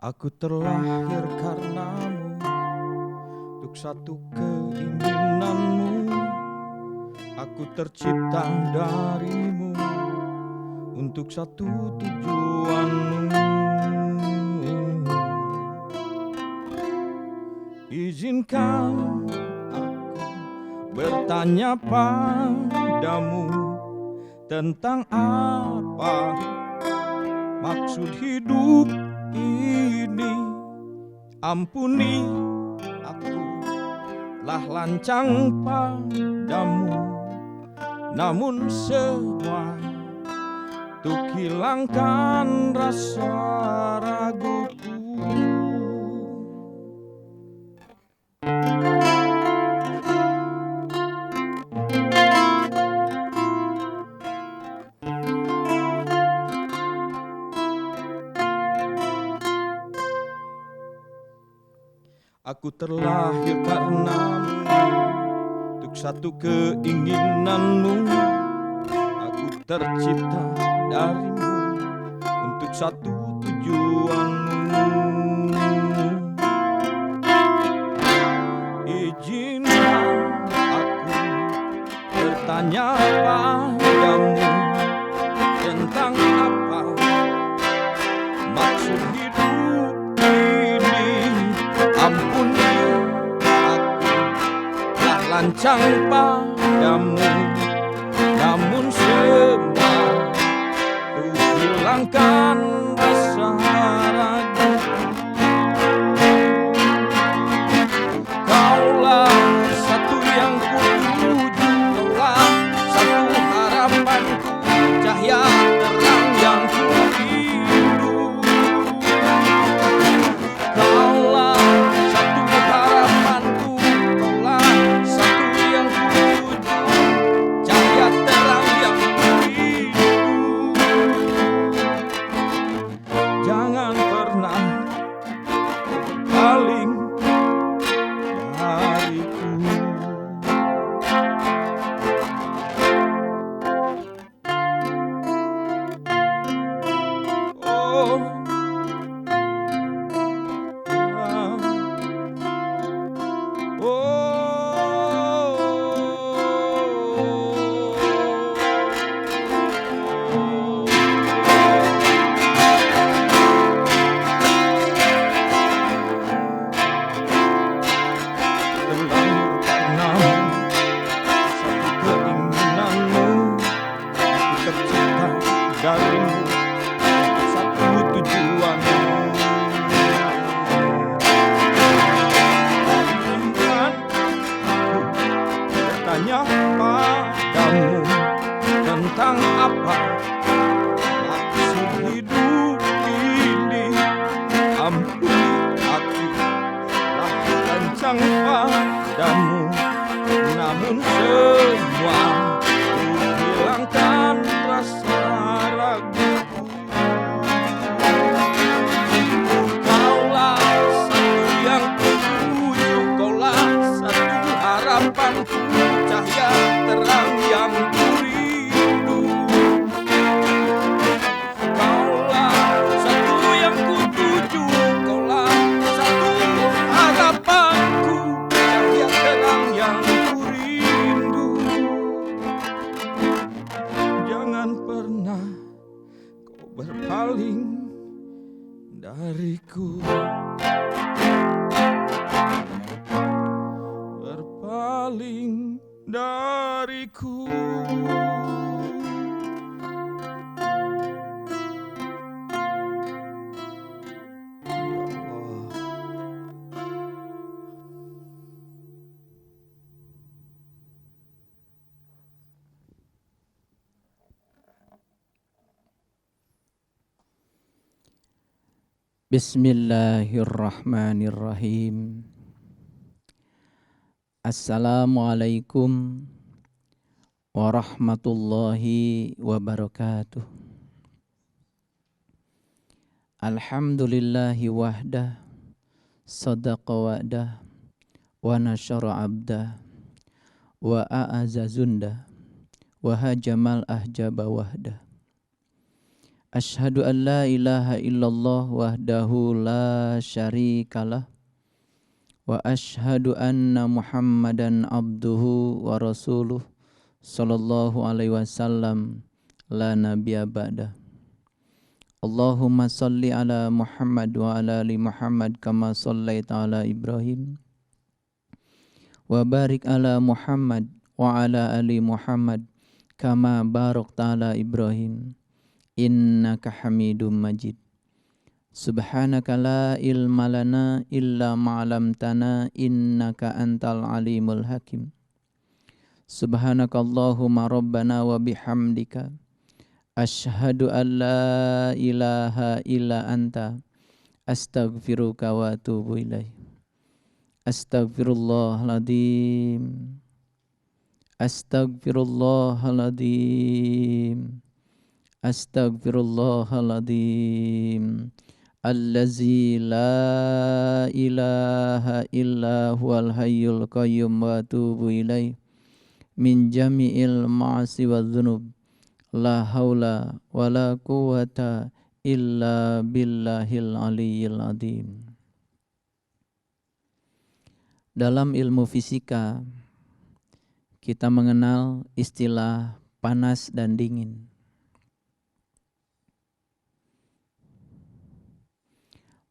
Aku terlahir karenamu, untuk satu keinginanmu. Aku tercipta darimu, untuk satu tujuanmu. Izinkan aku bertanya padamu tentang apa maksud hidup ini. Ampuni aku telah lancang padamu, namun semua untuk hilangkan rasa raguku. Aku terlahir karenamu, untuk satu keinginanmu. Aku tercipta darimu, untuk satu tujuanmu. Izinkan aku bertanya padamu tentang apa maksud hidup ini. Ampuni aku telah lancang padamu, namun semua untuk hilangkan rasa ragu. Kaulah satu yang kutuju, kaulah satu harapanku, cahaya terang yang kurindu. Kaulah satu harapanku, kaulah satu yang kutuju, cahaya terang yang kurindu. Jangan pernah berpaling dariku. Oh, darimu satu tujuanmu. Izinkan aku bertanya padamu tentang apa maksud hidup ini. Ampuni aku telah lancang padamu, namun semua untuk hilangkan rasa raguku. Kaulah satu yang kutuju, kaulah satu harapanku, cahaya terang yang kurindu. Kaulah satu yang kutuju, kaulah satu harapanku, cahaya terang yang kurindu. Jangan pernah kau berpaling dariku. Berpaling dariku. Ya Allah. Bismillahirrahmanirrahim. Assalamualaikum warahmatullahi wabarakatuh. Alhamdulillahi wahdah, sadaqa wa'dah, wa nasyara abdah, wa a'azza zunda, wa hajamal ahjaba wahdah. Asyhadu an la ilaha illallah wahdahu la syarikalah. Wa asyhadu anna Muhammadan abduhu wa rasuluh sallallahu alaihi wasallam la nabiyya ba'dah. Allahumma salli ala Muhammad wa ala ali Muhammad kama sallaita ala Ibrahim wa barik ala Muhammad wa ala ali Muhammad kama barakta ala Ibrahim innaka Hamidum Majid. Subhanaka la ilma lana illa ma'alamtana innaka antal alimul hakim. Subhanakallahumma rabbana wa bihamdika asyhadu an la ilaha illa anta astaghfiruka wa atubu ilaih. Astaghfirullahaladzim. Astaghfirullahaladzim. Astaghfirullahaladzim. Allazi la ilaha illa huwal hayyul qayyum wa atubu ilaih min jami'il ma'asi wa dhunub. La haula wa la quwata illa billahil aliyyil azim. Dalam ilmu fisika kita mengenal istilah panas dan dingin.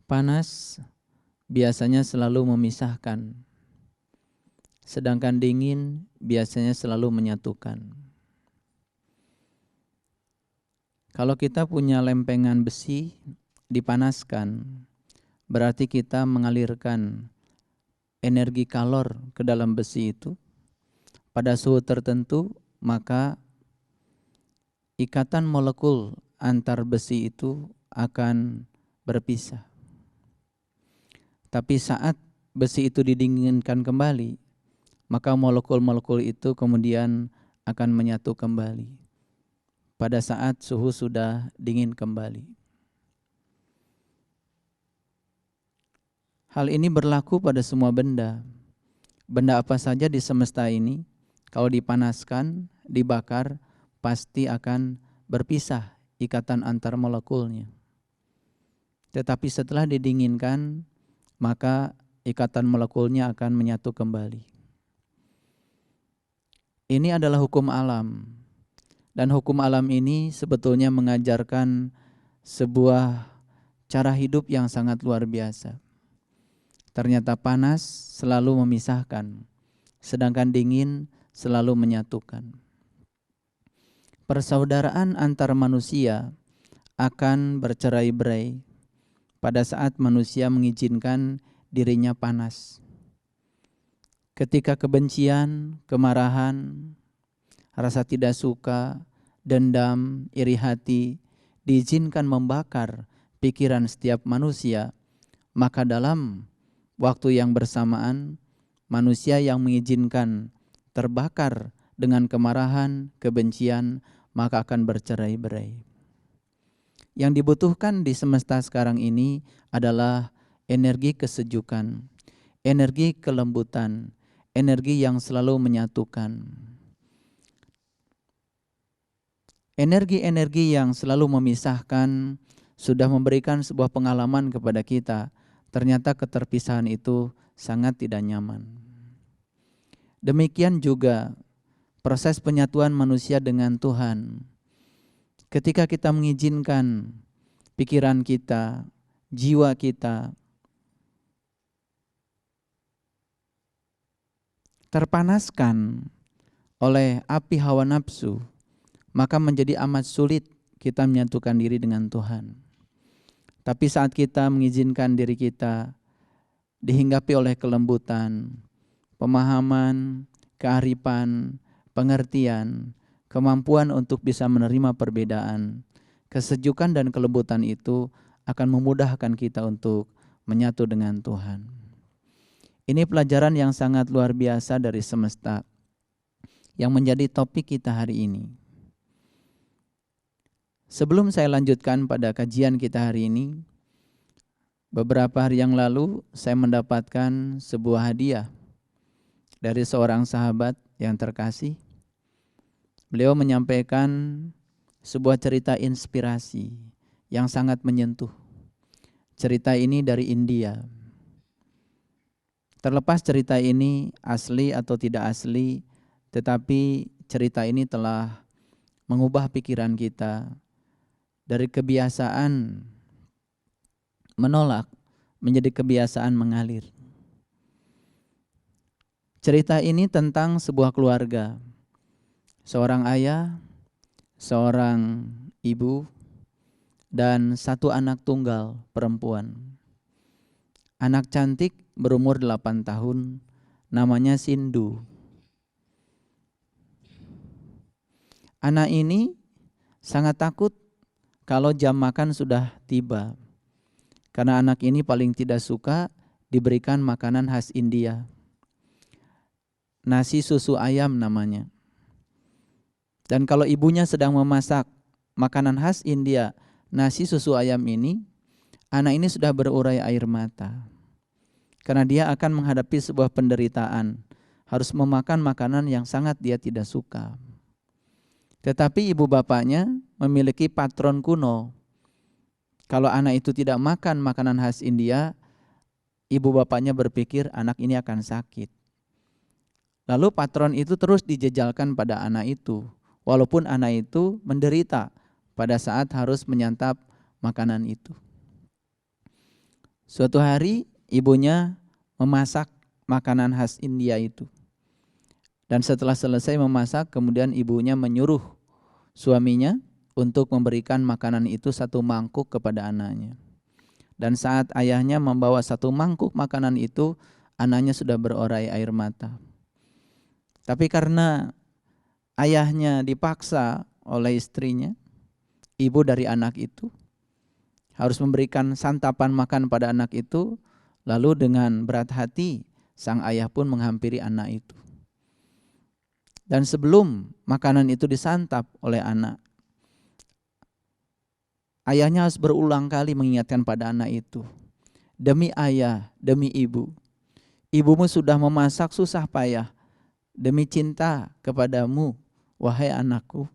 Panas biasanya selalu memisahkan, sedangkan dingin biasanya selalu menyatukan. Kalau kita punya lempengan besi dipanaskan, berarti kita mengalirkan energi kalor ke dalam besi itu. Pada suhu tertentu, maka ikatan molekul antar besi itu akan berpisah. Tapi saat besi itu didinginkan kembali, maka molekul-molekul itu kemudian akan menyatu kembali pada saat suhu sudah dingin kembali. Hal ini berlaku pada semua benda. Benda apa saja di semesta ini, kalau dipanaskan, dibakar, pasti akan berpisah ikatan antar molekulnya. Tetapi setelah didinginkan, maka ikatan molekulnya akan menyatu kembali. Ini adalah hukum alam. Dan hukum alam ini sebetulnya mengajarkan sebuah cara hidup yang sangat luar biasa. Ternyata panas selalu memisahkan, sedangkan dingin selalu menyatukan. Persaudaraan antar manusia akan bercerai-berai pada saat manusia mengizinkan dirinya panas. Ketika kebencian, kemarahan, rasa tidak suka, dendam, iri hati diizinkan membakar pikiran setiap manusia, maka dalam waktu yang bersamaan manusia yang mengizinkan terbakar dengan kemarahan, kebencian, maka akan bercerai-berai. Yang dibutuhkan di semesta sekarang ini adalah energi kesejukan, energi kelembutan, energi yang selalu menyatukan. Energi-energi yang selalu memisahkan sudah memberikan sebuah pengalaman kepada kita. Ternyata keterpisahan itu sangat tidak nyaman. Demikian juga proses penyatuan manusia dengan Tuhan. Ketika kita mengizinkan pikiran kita, jiwa kita terpanaskan oleh api hawa nafsu, maka menjadi amat sulit kita menyatukan diri dengan Tuhan. Tapi saat kita mengizinkan diri kita dihinggapi oleh kelembutan, pemahaman, kearifan, pengertian, kemampuan untuk bisa menerima perbedaan, kesejukan dan kelembutan itu akan memudahkan kita untuk menyatu dengan Tuhan. Ini pelajaran yang sangat luar biasa dari semesta yang menjadi topik kita hari ini. Sebelum saya lanjutkan pada kajian kita hari ini, beberapa hari yang lalu saya mendapatkan sebuah hadiah dari seorang sahabat yang terkasih. Beliau menyampaikan sebuah cerita inspirasi yang sangat menyentuh. Cerita ini dari India. Terlepas cerita ini asli atau tidak asli, tetapi cerita ini telah mengubah pikiran kita dari kebiasaan menolak menjadi kebiasaan mengalir. Cerita ini tentang sebuah keluarga, seorang ayah, seorang ibu, dan satu anak tunggal perempuan. Anak cantik berumur 8 tahun, namanya Sindu. Anak ini sangat takut kalau jam makan sudah tiba, karena anak ini paling tidak suka diberikan makanan khas India. Nasi susu ayam namanya. Dan kalau ibunya sedang memasak makanan khas India, nasi susu ayam ini, anak ini sudah berurai air mata. Karena dia akan menghadapi sebuah penderitaan, harus memakan makanan yang sangat dia tidak suka. Tetapi ibu bapaknya memiliki patron kuno. Kalau anak itu tidak makan makanan khas India, ibu bapaknya berpikir anak ini akan sakit. Lalu patron itu terus dijejalkan pada anak itu, walaupun anak itu menderita pada saat harus menyantap makanan itu. Suatu hari ibunya memasak makanan khas India itu. Dan setelah selesai memasak, kemudian ibunya menyuruh suaminya untuk memberikan makanan itu satu mangkuk kepada anaknya. Dan saat ayahnya membawa satu mangkuk makanan itu, anaknya sudah berurai air mata. Tapi karena ayahnya dipaksa oleh istrinya, ibu dari anak itu, harus memberikan santapan makan pada anak itu, lalu dengan berat hati sang ayah pun menghampiri anak itu. Dan sebelum makanan itu disantap oleh anak, ayahnya harus berulang kali mengingatkan pada anak itu, demi ayah, demi ibu, ibumu sudah memasak susah payah, demi cinta kepadamu, wahai anakku,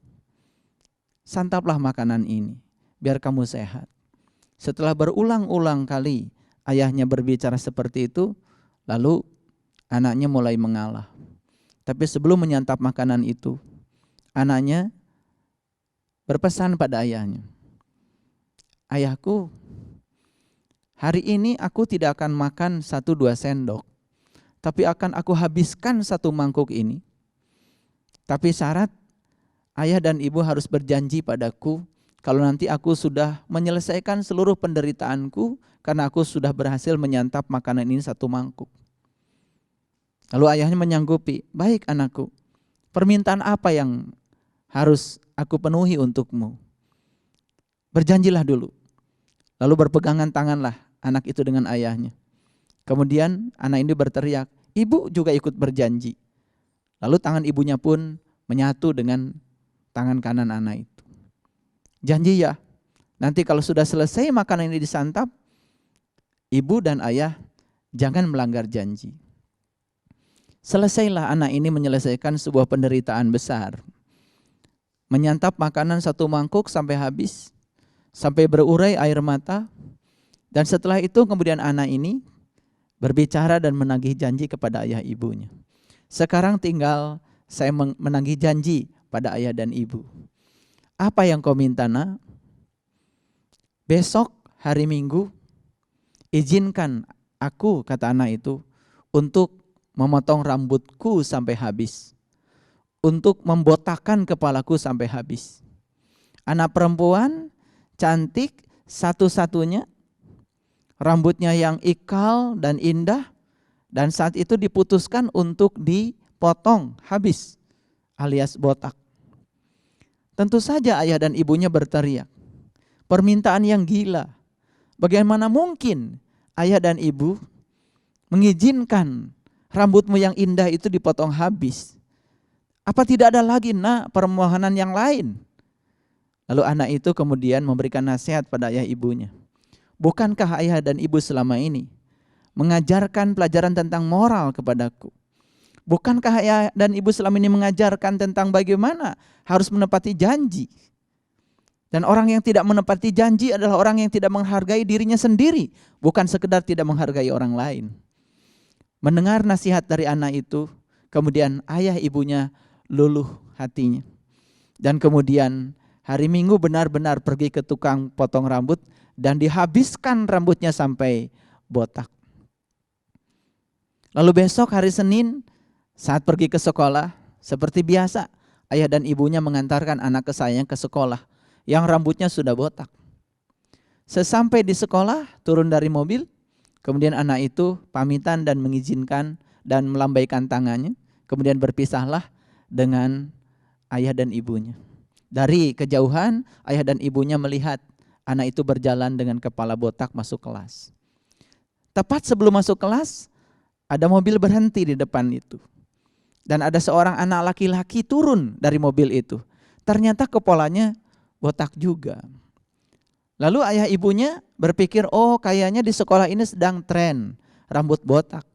santaplah makanan ini, biar kamu sehat. Setelah berulang-ulang kali ayahnya berbicara seperti itu, lalu anaknya mulai mengalah. Tapi sebelum menyantap makanan itu, anaknya berpesan pada ayahnya, ayahku, hari ini aku tidak akan makan 1-2 sendok, tapi akan aku habiskan satu mangkuk ini. Tapi syarat, ayah dan ibu harus berjanji padaku, kalau nanti aku sudah menyelesaikan seluruh penderitaanku, karena aku sudah berhasil menyantap makanan ini satu mangkuk. Lalu ayahnya menyanggupi, baik anakku, permintaan apa yang harus aku penuhi untukmu? Berjanjilah dulu. Lalu berpegangan tanganlah anak itu dengan ayahnya. Kemudian anak ini berteriak, ibu juga ikut berjanji. Lalu tangan ibunya pun menyatu dengan tangan kanan anak itu. Janji ya, nanti kalau sudah selesai makanan ini disantap, ibu dan ayah jangan melanggar janji. Selesailah anak ini menyelesaikan sebuah penderitaan besar. Menyantap makanan satu mangkuk sampai habis, sampai berurai air mata. Dan setelah itu kemudian anak ini berbicara dan menagih janji kepada ayah ibunya. Sekarang tinggal saya menagih janji pada ayah dan ibu. Apa yang kau minta nak? Besok hari Minggu, izinkan aku, kata anak itu, untuk memotong rambutku sampai habis. Untuk membotakkan kepalaku sampai habis. Anak perempuan, cantik, satu-satunya, rambutnya yang ikal dan indah, dan saat itu diputuskan untuk dipotong habis alias botak. Tentu saja ayah dan ibunya berteriak, permintaan yang gila. Bagaimana mungkin ayah dan ibu mengizinkan rambutmu yang indah itu dipotong habis? Apa tidak ada lagi nak permohonan yang lain? Lalu anak itu kemudian memberikan nasihat pada ayah ibunya. Bukankah ayah dan ibu selama ini mengajarkan pelajaran tentang moral kepadaku? Bukankah ayah dan ibu selama ini mengajarkan tentang bagaimana harus menepati janji? Dan orang yang tidak menepati janji adalah orang yang tidak menghargai dirinya sendiri, bukan sekedar tidak menghargai orang lain. Mendengar nasihat dari anak itu, kemudian ayah ibunya luluh hatinya. Dan kemudian hari Minggu benar-benar pergi ke tukang potong rambut dan dihabiskan rambutnya sampai botak. Lalu besok hari Senin saat pergi ke sekolah, seperti biasa ayah dan ibunya mengantarkan anak kesayangan ke sekolah yang rambutnya sudah botak. Sesampai di sekolah, turun dari mobil, kemudian anak itu pamitan dan mengizinkan dan melambaikan tangannya, kemudian berpisahlah dengan ayah dan ibunya. Dari kejauhan, ayah dan ibunya melihat anak itu berjalan dengan kepala botak masuk kelas. Tepat sebelum masuk kelas, ada mobil berhenti di depan itu. Dan ada seorang anak laki-laki turun dari mobil itu. Ternyata kepalanya botak juga. Lalu ayah ibunya berpikir, oh kayaknya di sekolah ini sedang tren rambut botak.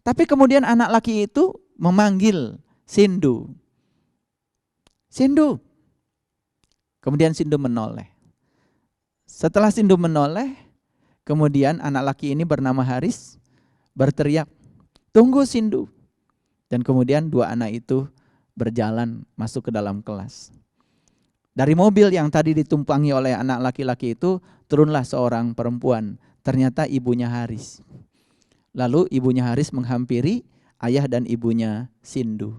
Tapi kemudian anak laki itu memanggil Sindu. Sindu. Kemudian Sindu menoleh. Setelah Sindu menoleh, kemudian anak laki ini bernama Haris berteriak, tunggu Sindu. Dan kemudian dua anak itu berjalan masuk ke dalam kelas. Dari mobil yang tadi ditumpangi oleh anak laki-laki itu, turunlah seorang perempuan. Ternyata ibunya Haris. Lalu ibunya Haris menghampiri ayah dan ibunya Sindu.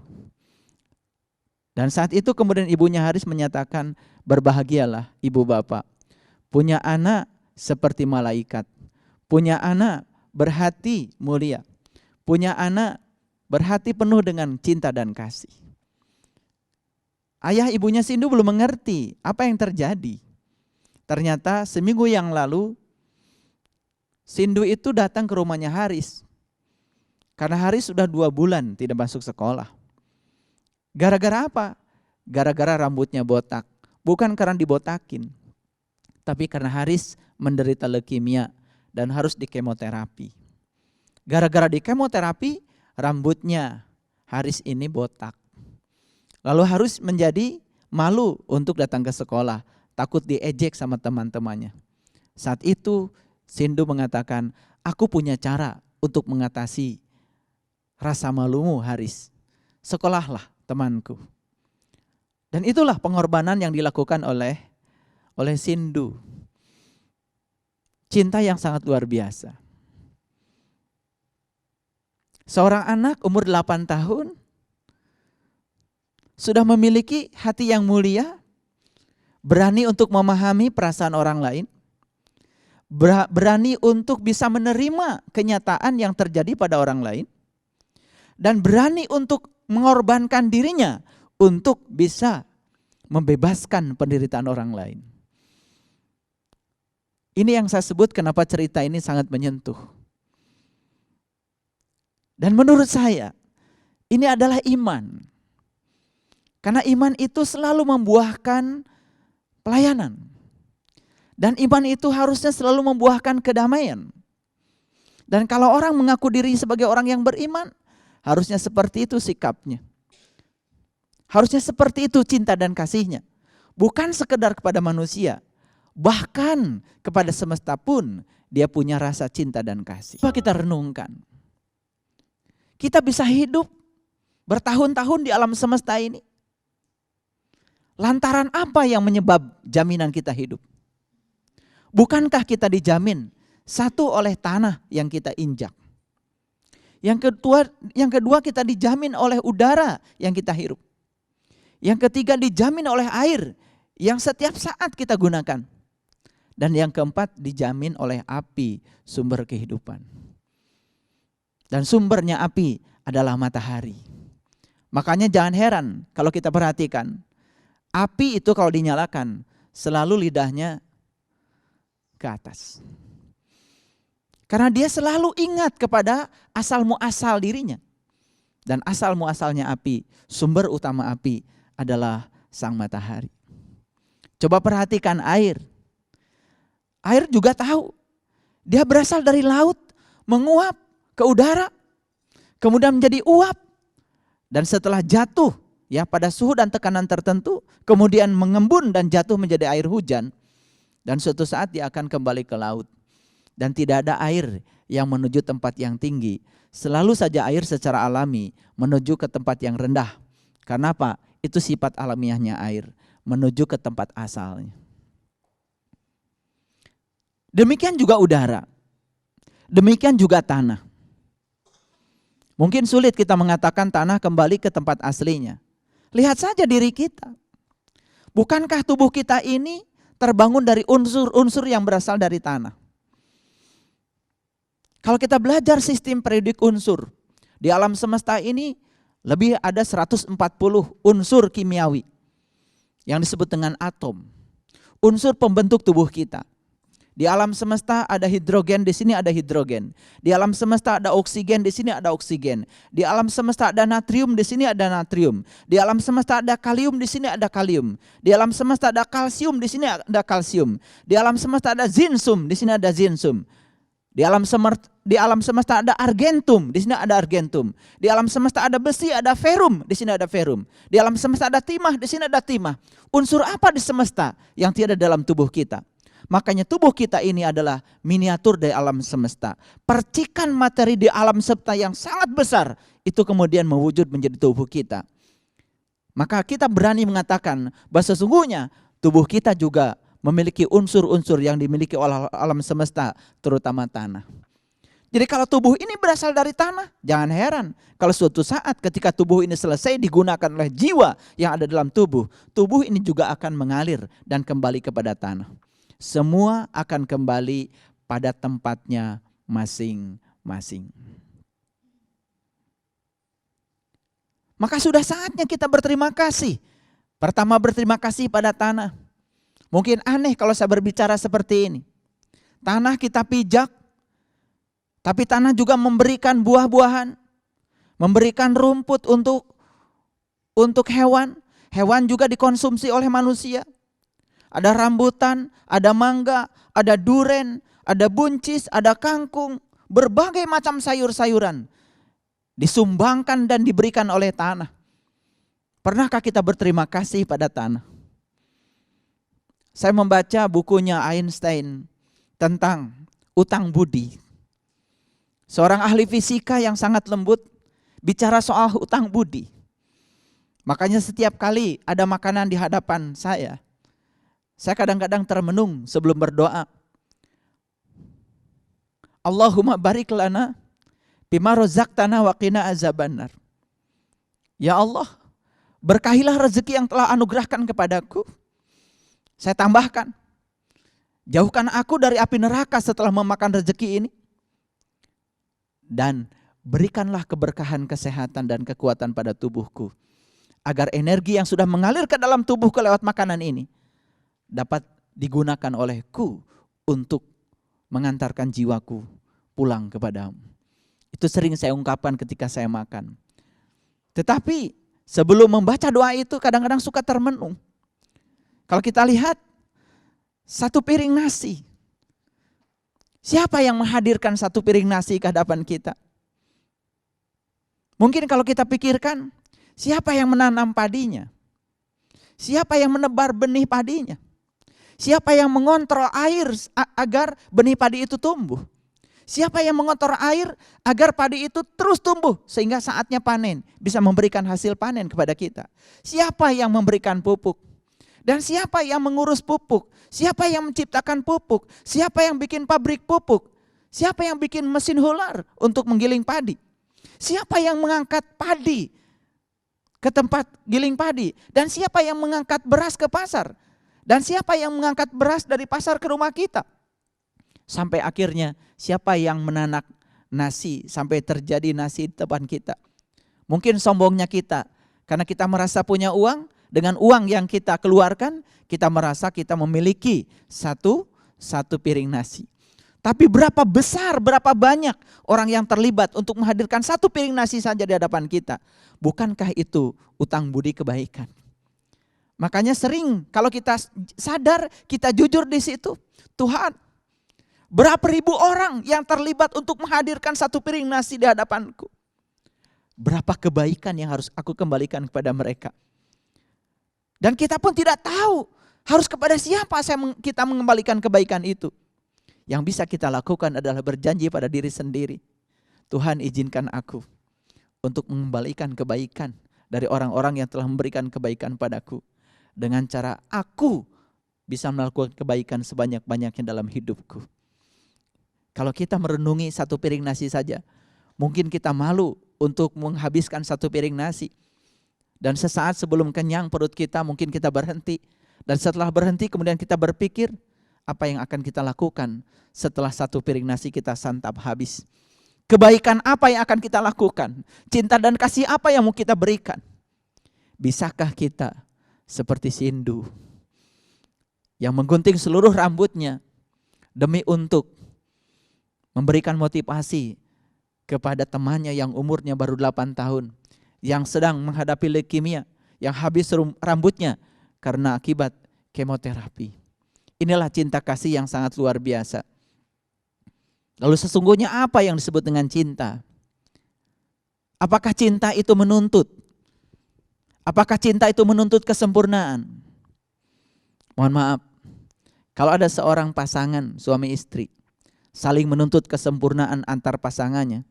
Dan saat itu kemudian ibunya Haris menyatakan, berbahagialah ibu bapak. Punya anak seperti malaikat. Punya anak berhati mulia. Punya anak berhati penuh dengan cinta dan kasih. Ayah ibunya Sindu belum mengerti apa yang terjadi. Ternyata seminggu yang lalu Sindu itu datang ke rumahnya Haris. Karena Haris sudah 2 bulan tidak masuk sekolah. Gara-gara apa? Gara-gara rambutnya botak. Bukan karena dibotakin. Tapi karena Haris menderita leukemia dan harus dikemoterapi. Gara-gara dikemoterapi rambutnya Haris ini botak. Lalu harus menjadi malu untuk datang ke sekolah, takut diejek sama teman-temannya. Saat itu Sindu mengatakan, aku punya cara untuk mengatasi rasa malumu Haris. Sekolahlah temanku. Dan itulah pengorbanan yang dilakukan oleh Sindu. Cinta yang sangat luar biasa. Seorang anak umur 8 tahun sudah memiliki hati yang mulia, berani untuk memahami perasaan orang lain, berani untuk bisa menerima kenyataan yang terjadi pada orang lain, dan berani untuk mengorbankan dirinya untuk bisa membebaskan penderitaan orang lain. Ini yang saya sebut kenapa cerita ini sangat menyentuh. Dan menurut saya, ini adalah iman. Karena iman itu selalu membuahkan pelayanan. Dan iman itu harusnya selalu membuahkan kedamaian. Dan kalau orang mengaku diri sebagai orang yang beriman, harusnya seperti itu sikapnya. Harusnya seperti itu cinta dan kasihnya. Bukan sekedar kepada manusia, bahkan kepada semesta pun dia punya rasa cinta dan kasih. Coba kita renungkan. Kita bisa hidup bertahun-tahun di alam semesta ini. Lantaran apa yang menyebab jaminan kita hidup? Bukankah kita dijamin satu oleh tanah yang kita injak? Yang kedua kita dijamin oleh udara yang kita hirup. Yang ketiga dijamin oleh air yang setiap saat kita gunakan. Dan yang keempat dijamin oleh api, sumber kehidupan. Dan sumbernya api adalah matahari. Makanya jangan heran kalau kita perhatikan, api itu kalau dinyalakan selalu lidahnya ke atas. Karena dia selalu ingat kepada asal muasal dirinya. Dan asal muasalnya api, sumber utama api adalah sang matahari. Coba perhatikan air. Air juga tahu. Dia berasal dari laut, menguap ke udara, kemudian menjadi uap. Dan setelah jatuh ya pada suhu dan tekanan tertentu, kemudian mengembun dan jatuh menjadi air hujan, dan suatu saat dia akan kembali ke laut. Dan tidak ada air yang menuju tempat yang tinggi. Selalu saja air secara alami menuju ke tempat yang rendah. Karena apa? Itu sifat alamiahnya air, menuju ke tempat asalnya. Demikian juga udara. Demikian juga tanah. Mungkin sulit kita mengatakan tanah kembali ke tempat aslinya. Lihat saja diri kita. Bukankah tubuh kita ini terbangun dari unsur-unsur yang berasal dari tanah? Kalau kita belajar sistem periodik unsur, di alam semesta ini lebih ada 140 unsur kimiawi yang disebut dengan atom. Unsur pembentuk tubuh kita. Di alam semesta ada hidrogen, di sini ada hidrogen. Di alam semesta ada oksigen, di sini ada oksigen. Di alam semesta ada natrium, di sini ada natrium. Di alam semesta ada kalium, di sini ada kalium. Di alam semesta ada kalsium, di sini ada kalsium. Di alam semesta ada zinsum, di sini ada zinsum. Di alam semesta ada argentum, di sini ada argentum. Di alam semesta ada besi, ada ferum, di sini ada ferum. Di alam semesta ada timah, di sini ada timah. Unsur apa di semesta yang tiada dalam tubuh kita? Makanya tubuh kita ini adalah miniatur dari alam semesta. Percikan materi di alam semesta yang sangat besar, itu kemudian mewujud menjadi tubuh kita. Maka kita berani mengatakan bahwa sesungguhnya tubuh kita juga memiliki unsur-unsur yang dimiliki oleh alam semesta, terutama tanah. Jadi kalau tubuh ini berasal dari tanah, jangan heran kalau suatu saat ketika tubuh ini selesai digunakan oleh jiwa yang ada dalam tubuh, tubuh ini juga akan mengalir dan kembali kepada tanah. Semua akan kembali pada tempatnya masing-masing. Maka sudah saatnya kita berterima kasih. Pertama, berterima kasih pada tanah. Mungkin aneh kalau saya berbicara seperti ini. Tanah kita pijak, tapi tanah juga memberikan buah-buahan, memberikan rumput untuk hewan. Hewan juga dikonsumsi oleh manusia. Ada rambutan, ada mangga, ada duren, ada buncis, ada kangkung, berbagai macam sayur-sayuran disumbangkan dan diberikan oleh tanah. Pernahkah kita berterima kasih pada tanah? Saya membaca bukunya Einstein tentang utang budi. Seorang ahli fisika yang sangat lembut bicara soal utang budi. Makanya setiap kali ada makanan di hadapan saya kadang-kadang termenung sebelum berdoa. Allahumma barik lana bima razaqtana wa qina azabannar. Ya Allah, berkahilah rezeki yang telah anugerahkan kepadaku. Saya tambahkan, jauhkan aku dari api neraka setelah memakan rezeki ini. Dan berikanlah keberkahan, kesehatan, dan kekuatan pada tubuhku. Agar energi yang sudah mengalir ke dalam tubuhku lewat makanan ini dapat digunakan olehku untuk mengantarkan jiwaku pulang kepadamu. Itu sering saya ungkapkan ketika saya makan. Tetapi sebelum membaca doa itu kadang-kadang suka termenung. Kalau kita lihat satu piring nasi. Siapa yang menghadirkan satu piring nasi ke hadapan kita? Mungkin kalau kita pikirkan, siapa yang menanam padinya? Siapa yang menebar benih padinya? Siapa yang mengontrol air agar benih padi itu tumbuh? Siapa yang mengontrol air agar padi itu terus tumbuh sehingga saatnya panen bisa memberikan hasil panen kepada kita? Siapa yang memberikan pupuk? Dan siapa yang mengurus pupuk? Siapa yang menciptakan pupuk? Siapa yang bikin pabrik pupuk? Siapa yang bikin mesin hular untuk menggiling padi? Siapa yang mengangkat padi ke tempat giling padi? Dan siapa yang mengangkat beras ke pasar? Dan siapa yang mengangkat beras dari pasar ke rumah kita? Sampai akhirnya siapa yang menanak nasi sampai terjadi nasi di depan kita? Mungkin sombongnya kita karena kita merasa punya uang. Dengan uang yang kita keluarkan, kita merasa kita memiliki satu piring nasi. Tapi berapa besar, berapa banyak orang yang terlibat untuk menghadirkan satu piring nasi saja di hadapan kita. Bukankah itu utang budi kebaikan? Makanya sering kalau kita sadar, kita jujur di situ. Tuhan, berapa ribu orang yang terlibat untuk menghadirkan satu piring nasi di hadapanku. Berapa kebaikan yang harus aku kembalikan kepada mereka. Dan kita pun tidak tahu harus kepada siapa kita mengembalikan kebaikan itu. Yang bisa kita lakukan adalah berjanji pada diri sendiri. Tuhan, izinkan aku untuk mengembalikan kebaikan dari orang-orang yang telah memberikan kebaikan padaku. Dengan cara aku bisa melakukan kebaikan sebanyak-banyaknya dalam hidupku. Kalau kita merenungi satu piring nasi saja, mungkin kita malu untuk menghabiskan satu piring nasi. Dan sesaat sebelum kenyang perut kita mungkin kita berhenti. Dan setelah berhenti kemudian kita berpikir apa yang akan kita lakukan setelah satu piring nasi kita santap habis. Kebaikan apa yang akan kita lakukan? Cinta dan kasih apa yang mau kita berikan? Bisakah kita seperti Sindu yang menggunting seluruh rambutnya demi untuk memberikan motivasi kepada temannya yang umurnya baru 8 tahun, yang sedang menghadapi leukemia, yang habis rambutnya karena akibat kemoterapi. Inilah cinta kasih yang sangat luar biasa. Lalu sesungguhnya apa yang disebut dengan cinta? Apakah cinta itu menuntut? Apakah cinta itu menuntut kesempurnaan? Mohon maaf, kalau ada seorang pasangan suami istri saling menuntut kesempurnaan antar pasangannya,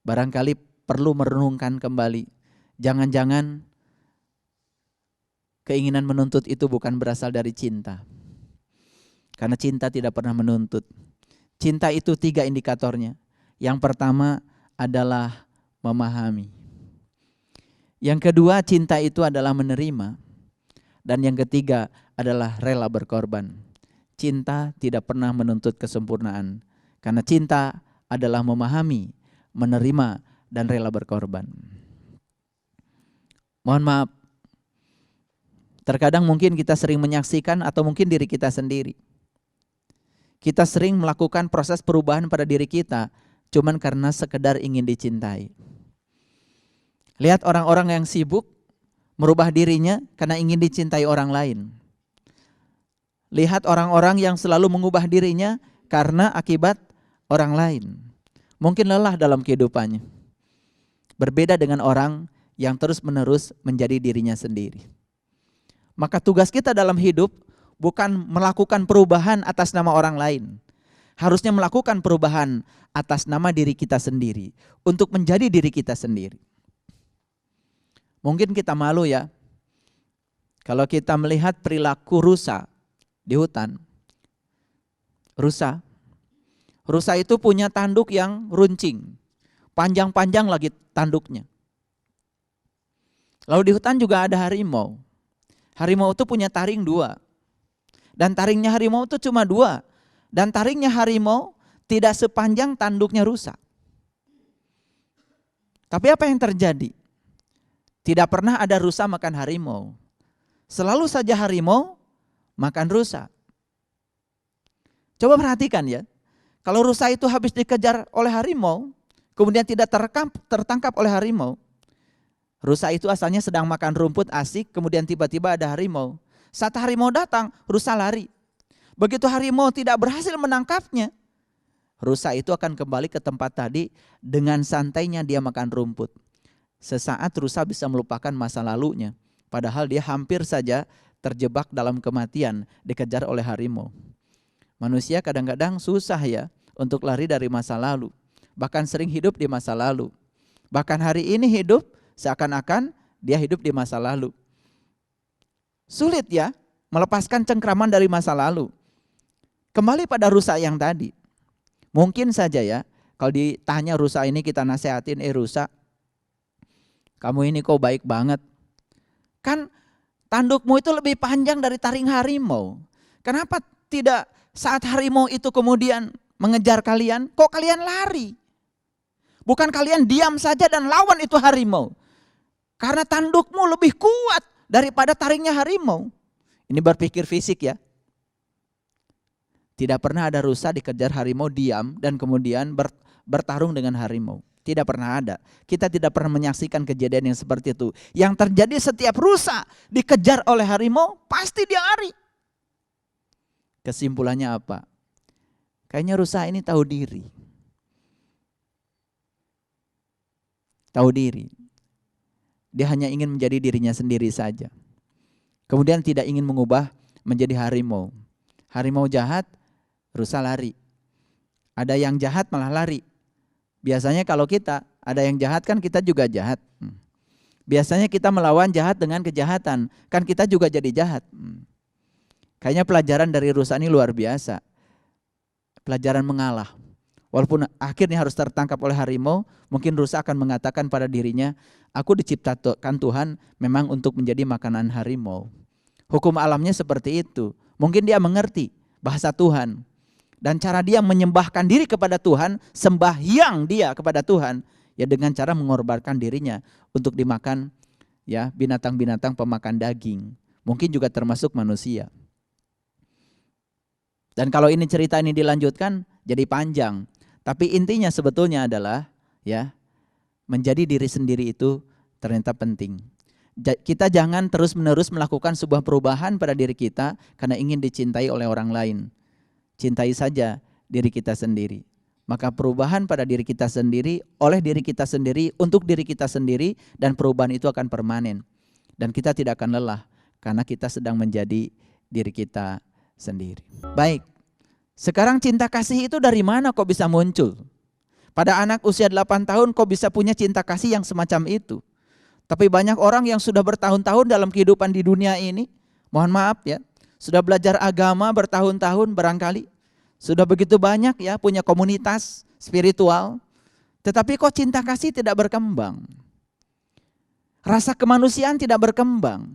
barangkali perlu merenungkan kembali. Jangan-jangan keinginan menuntut itu bukan berasal dari cinta. Karena cinta tidak pernah menuntut. Cinta itu 3 indikatornya. Yang pertama adalah memahami. Yang kedua, cinta itu adalah menerima. Dan yang ketiga adalah rela berkorban. Cinta tidak pernah menuntut kesempurnaan. Karena cinta adalah memahami, menerima, dan rela berkorban. Mohon maaf, terkadang mungkin kita sering menyaksikan atau mungkin diri kita sendiri. Kita sering melakukan proses perubahan pada diri kita cuman karena sekedar ingin dicintai. Lihat orang-orang yang sibuk merubah dirinya karena ingin dicintai orang lain. Lihat orang-orang yang selalu mengubah dirinya karena akibat orang lain. Mungkin lelah dalam kehidupannya. Berbeda dengan orang yang terus-menerus menjadi dirinya sendiri. Maka tugas kita dalam hidup bukan melakukan perubahan atas nama orang lain. Harusnya melakukan perubahan atas nama diri kita sendiri. Untuk menjadi diri kita sendiri. Mungkin kita malu ya. Kalau kita melihat perilaku rusa di hutan. Rusa itu punya tanduk yang runcing. Panjang-panjang lagi tanduknya. Lalu di hutan juga ada harimau. Harimau itu punya taring 2. Dan taringnya harimau itu cuma 2. Dan taringnya harimau tidak sepanjang tanduknya rusa. Tapi apa yang terjadi? Tidak pernah ada rusa makan harimau. Selalu saja harimau makan rusa. Coba perhatikan ya. Kalau rusa itu habis dikejar oleh harimau, kemudian tidak tertangkap oleh harimau. Rusa itu asalnya sedang makan rumput asik, kemudian tiba-tiba ada harimau. Saat harimau datang, rusa lari. Begitu harimau tidak berhasil menangkapnya, rusa itu akan kembali ke tempat tadi, dengan santainya dia makan rumput. Sesaat rusa bisa melupakan masa lalunya, padahal dia hampir saja terjebak dalam kematian, dikejar oleh harimau. Manusia kadang-kadang susah ya untuk lari dari masa lalu, bahkan sering hidup di masa lalu. Bahkan hari ini hidup seakan-akan dia hidup di masa lalu. Sulit ya melepaskan cengkraman dari masa lalu. Kembali pada rusa yang tadi. Mungkin saja ya, kalau ditanya rusa ini kita nasehatin, rusa, kamu ini kok baik banget. Kan tandukmu itu lebih panjang dari taring harimau. Kenapa tidak saat harimau itu kemudian mengejar kalian, kok kalian lari? Bukan kalian diam saja dan lawan itu harimau. Karena tandukmu lebih kuat daripada taringnya harimau. Ini berpikir fisik ya. Tidak pernah ada rusa dikejar harimau diam dan kemudian bertarung dengan harimau. Tidak pernah ada. Kita tidak pernah menyaksikan kejadian yang seperti itu. Yang terjadi setiap rusa dikejar oleh harimau, pasti dia lari. Kesimpulannya apa? Kayaknya rusa ini tahu diri. tahu diri. Dia hanya ingin menjadi dirinya sendiri saja. Kemudian tidak ingin mengubah menjadi harimau. Harimau jahat, rusa lari. Ada yang jahat malah lari. Biasanya kalau kita ada yang jahat kan kita juga jahat. Biasanya kita melawan jahat dengan kejahatan, kan kita juga jadi jahat. Kayaknya pelajaran dari rusa ini luar biasa. Pelajaran mengalah. Walaupun akhirnya harus tertangkap oleh harimau, mungkin rusa akan mengatakan pada dirinya, aku diciptakan Tuhan memang untuk menjadi makanan harimau. Hukum alamnya seperti itu. Mungkin dia mengerti bahasa Tuhan. Dan cara dia menyembahkan diri kepada Tuhan, sembahyang dia kepada Tuhan, ya dengan cara mengorbankan dirinya untuk dimakan ya binatang-binatang pemakan daging. Mungkin juga termasuk manusia. Dan kalau ini cerita ini dilanjutkan jadi panjang. Tapi intinya sebetulnya adalah ya menjadi diri sendiri itu ternyata penting. Kita jangan terus-menerus melakukan sebuah perubahan pada diri kita karena ingin dicintai oleh orang lain. Cintai saja diri kita sendiri. Maka perubahan pada diri kita sendiri, oleh diri kita sendiri, untuk diri kita sendiri, dan perubahan itu akan permanen. Dan kita tidak akan lelah karena kita sedang menjadi diri kita sendiri. Baik, sekarang cinta kasih itu dari mana kok bisa muncul? Pada anak usia 8 tahun kok bisa punya cinta kasih yang semacam itu? Tapi banyak orang yang sudah bertahun-tahun dalam kehidupan di dunia ini, mohon maaf ya, sudah belajar agama bertahun-tahun barangkali, sudah begitu banyak ya punya komunitas spiritual, tetapi kok cinta kasih tidak berkembang? Rasa kemanusiaan tidak berkembang.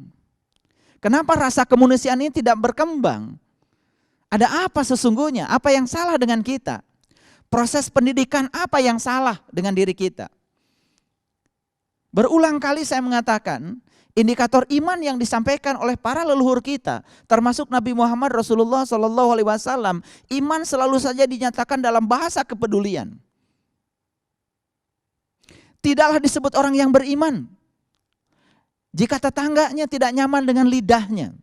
Kenapa rasa kemanusiaan ini tidak berkembang? Ada apa sesungguhnya? Apa yang salah dengan kita? Proses pendidikan apa yang salah dengan diri kita? Berulang kali saya mengatakan, indikator iman yang disampaikan oleh para leluhur kita, termasuk Nabi Muhammad Rasulullah SAW, iman selalu saja dinyatakan dalam bahasa kepedulian. Tidaklah disebut orang yang beriman jika tetangganya tidak nyaman dengan lidahnya.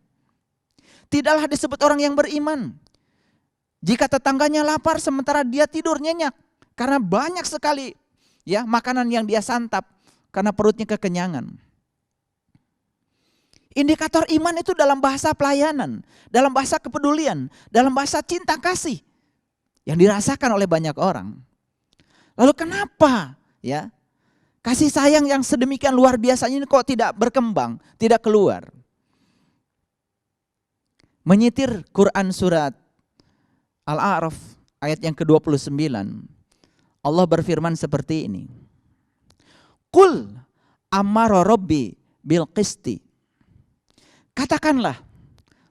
Tidaklah disebut orang yang beriman jika tetangganya lapar sementara dia tidur nyenyak karena banyak sekali ya makanan yang dia santap karena perutnya kekenyangan. Indikator iman itu dalam bahasa pelayanan, dalam bahasa kepedulian, dalam bahasa cinta kasih yang dirasakan oleh banyak orang. Lalu kenapa ya kasih sayang yang sedemikian luar biasanya ini kok tidak berkembang, tidak keluar? Menyitir Quran surat Al-A'raf ayat yang ke-29. Allah berfirman seperti ini. Qul amara rabbi bil qisti. Katakanlah,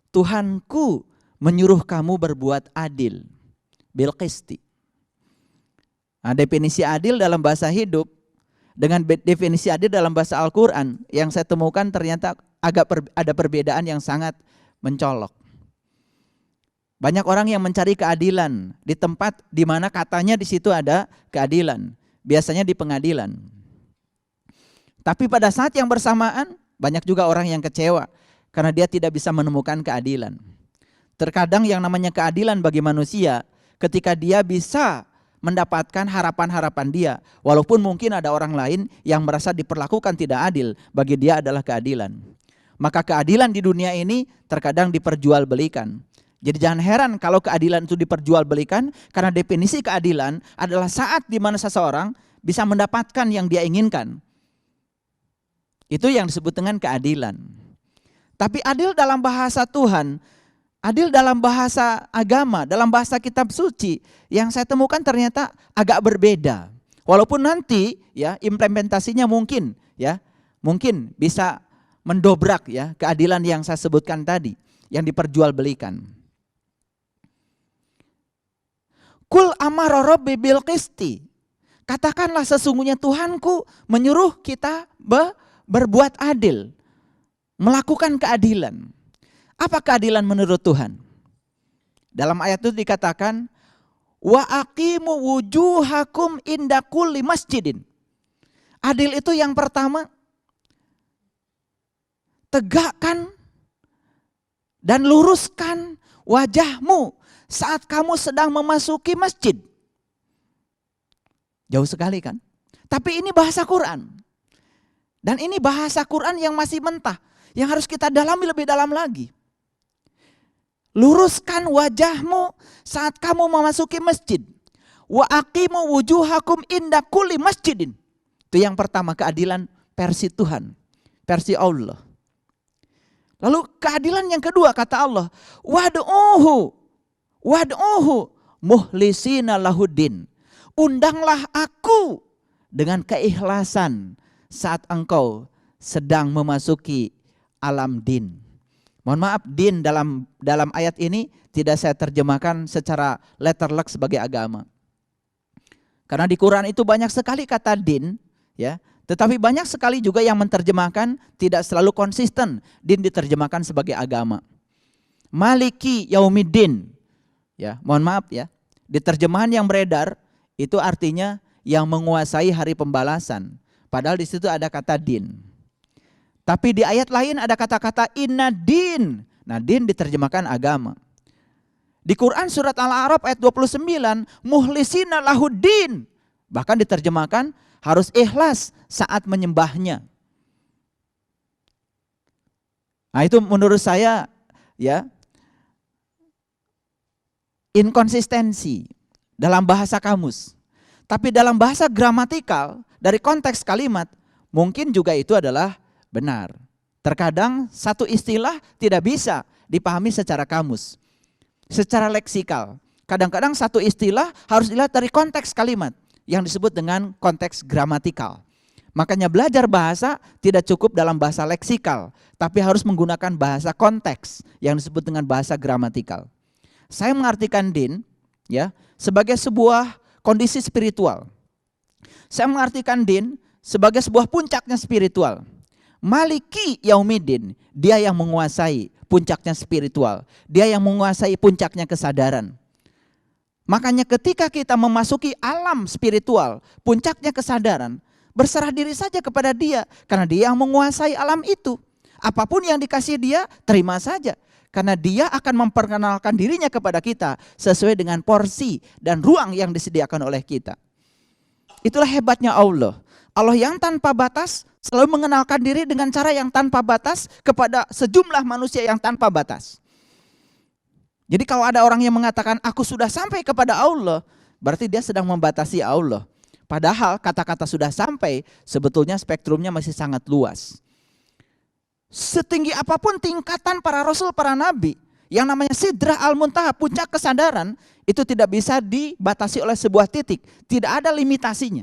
Tuhanku menyuruh kamu berbuat adil. Bil qisti. Nah, definisi adil dalam bahasa hidup dengan definisi adil dalam bahasa Al-Quran yang saya temukan ternyata ada perbedaan yang sangat mencolok. Banyak orang yang mencari keadilan di tempat di mana katanya di situ ada keadilan. Biasanya di pengadilan. Tapi pada saat yang bersamaan banyak juga orang yang kecewa karena dia tidak bisa menemukan keadilan. Terkadang yang namanya keadilan bagi manusia ketika dia bisa mendapatkan harapan-harapan dia. Walaupun mungkin ada orang lain yang merasa diperlakukan tidak adil, bagi dia adalah keadilan. Maka keadilan di dunia ini terkadang diperjualbelikan. Jadi jangan heran kalau keadilan itu diperjualbelikan, karena definisi keadilan adalah saat di mana seseorang bisa mendapatkan yang dia inginkan. Itu yang disebut dengan keadilan. Tapi adil dalam bahasa Tuhan, adil dalam bahasa agama, dalam bahasa kitab suci, yang saya temukan ternyata agak berbeda. Walaupun nanti ya implementasinya mungkin bisa mendobrak ya keadilan yang saya sebutkan tadi, yang diperjualbelikan. Kul amara rabbi bil qisti. Katakanlah sesungguhnya Tuhanku menyuruh kita berbuat adil, melakukan keadilan. Apa keadilan menurut Tuhan? Dalam ayat itu dikatakan, wa aqimu wujuhakum inda kulli masjidin. Adil itu yang pertama, tegakkan dan luruskan wajahmu saat kamu sedang memasuki masjid. Jauh sekali kan? Tapi ini bahasa Quran. Dan ini bahasa Quran yang masih mentah, yang harus kita dalami lebih dalam lagi. Luruskan wajahmu saat kamu memasuki masjid. Wa aqimu wujuhakum inda kulli masjidin. Itu yang pertama, keadilan versi Tuhan, versi Allah. Lalu keadilan yang kedua kata Allah, wad'uhu muhlisina lahuddin. Undanglah aku dengan keikhlasan saat engkau sedang memasuki alam din. Mohon maaf, din dalam ayat ini tidak saya terjemahkan secara letterlek sebagai agama. Karena di Quran itu banyak sekali kata din, ya. Tetapi banyak sekali juga yang menerjemahkan tidak selalu konsisten. Din diterjemahkan sebagai agama. Maliki yaumiddin. Ya, mohon maaf ya. Di terjemahan yang beredar itu artinya yang menguasai hari pembalasan. Padahal di situ ada kata din. Tapi di ayat lain ada kata-kata inna din. Nah, din diterjemahkan agama. Di Quran surat Al-A'raf ayat 29, muhlisina lahuddin. Bahkan diterjemahkan harus ikhlas saat menyembahnya. Nah, itu menurut saya ya inkonsistensi dalam bahasa kamus. Tapi dalam bahasa gramatikal dari konteks kalimat mungkin juga itu adalah benar. Terkadang satu istilah tidak bisa dipahami secara kamus, secara leksikal. Kadang-kadang satu istilah harus dilihat dari konteks kalimat yang disebut dengan konteks gramatikal. Makanya belajar bahasa tidak cukup dalam bahasa leksikal, tapi harus menggunakan bahasa konteks yang disebut dengan bahasa gramatikal. Saya mengartikan din ya sebagai sebuah kondisi spiritual. Saya mengartikan din sebagai sebuah puncaknya spiritual. Maliki yaumiddin, dia yang menguasai puncaknya spiritual. Dia yang menguasai puncaknya kesadaran. Makanya ketika kita memasuki alam spiritual, puncaknya kesadaran, berserah diri saja kepada dia. Karena dia yang menguasai alam itu. Apapun yang dikasih dia, terima saja. Karena dia akan memperkenalkan dirinya kepada kita sesuai dengan porsi dan ruang yang disediakan oleh kita. Itulah hebatnya Allah. Allah yang tanpa batas selalu mengenalkan diri dengan cara yang tanpa batas kepada sejumlah manusia yang tanpa batas. Jadi kalau ada orang yang mengatakan aku sudah sampai kepada Allah, berarti dia sedang membatasi Allah. Padahal kata-kata sudah sampai sebetulnya spektrumnya masih sangat luas. Setinggi apapun tingkatan para rasul, para nabi, yang namanya Sidrah al-Muntaha, puncak kesadaran, itu tidak bisa dibatasi oleh sebuah titik. Tidak ada limitasinya.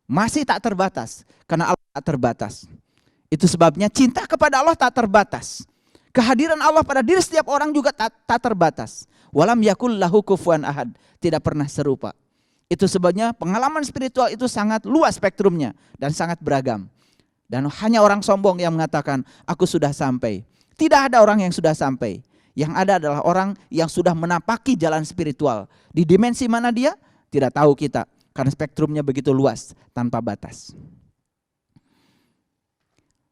Masih tak terbatas, karena Allah tak terbatas. Itu sebabnya cinta kepada Allah tak terbatas. Kehadiran Allah pada diri setiap orang juga tak terbatas. Walam yakul lahu kufuwan ahad, tidak pernah serupa. Itu sebabnya pengalaman spiritual itu sangat luas spektrumnya dan sangat beragam. Dan hanya orang sombong yang mengatakan aku sudah sampai. Tidak ada orang yang sudah sampai. Yang ada adalah orang yang sudah menapaki jalan spiritual. Di dimensi mana dia? Tidak tahu kita. Karena spektrumnya begitu luas tanpa batas.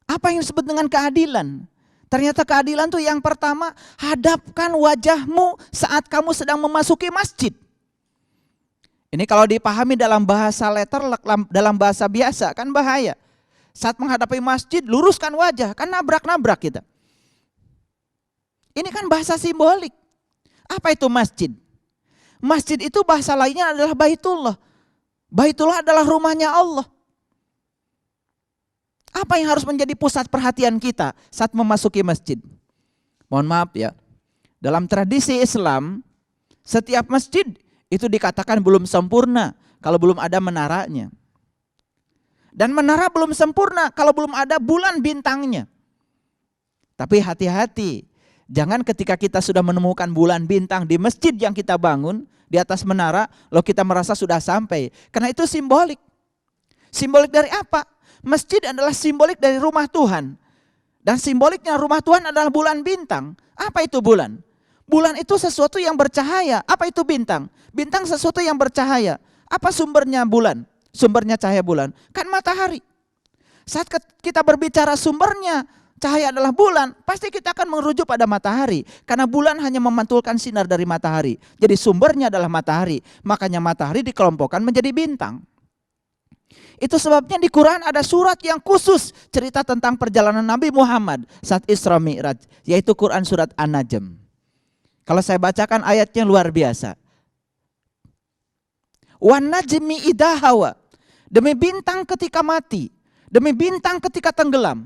Apa yang disebut dengan keadilan? Ternyata keadilan itu yang pertama, hadapkan wajahmu saat kamu sedang memasuki masjid. Ini kalau dipahami dalam bahasa letter, dalam bahasa biasa kan bahaya. Saat menghadapi masjid, luruskan wajah, kan nabrak-nabrak kita. Ini kan bahasa simbolik. Apa itu masjid? Masjid itu bahasa lainnya adalah Baitullah. Baitullah adalah rumahnya Allah. Apa yang harus menjadi pusat perhatian kita saat memasuki masjid? Mohon maaf ya, dalam tradisi Islam, setiap masjid itu dikatakan belum sempurna kalau belum ada menaranya. Dan menara belum sempurna kalau belum ada bulan bintangnya. Tapi hati-hati, jangan ketika kita sudah menemukan bulan bintang di masjid yang kita bangun, di atas menara, lalu kita merasa sudah sampai. Karena itu simbolik. Simbolik dari apa? Masjid adalah simbolik dari rumah Tuhan. Dan simboliknya rumah Tuhan adalah bulan bintang. Apa itu bulan? Bulan itu sesuatu yang bercahaya. Apa itu bintang? Bintang sesuatu yang bercahaya. Apa sumbernya bulan? Sumbernya cahaya bulan. Kan matahari. Saat kita berbicara sumbernya cahaya adalah bulan, pasti kita akan merujuk pada matahari. Karena bulan hanya memantulkan sinar dari matahari. Jadi sumbernya adalah matahari. Makanya matahari dikelompokkan menjadi bintang. Itu sebabnya di Quran ada surat yang khusus cerita tentang perjalanan Nabi Muhammad saat Isra Mi'raj, yaitu Quran surat An-Najm. Kalau saya bacakan ayatnya luar biasa. Wan najmi idha hawa, demi bintang ketika mati, demi bintang ketika tenggelam.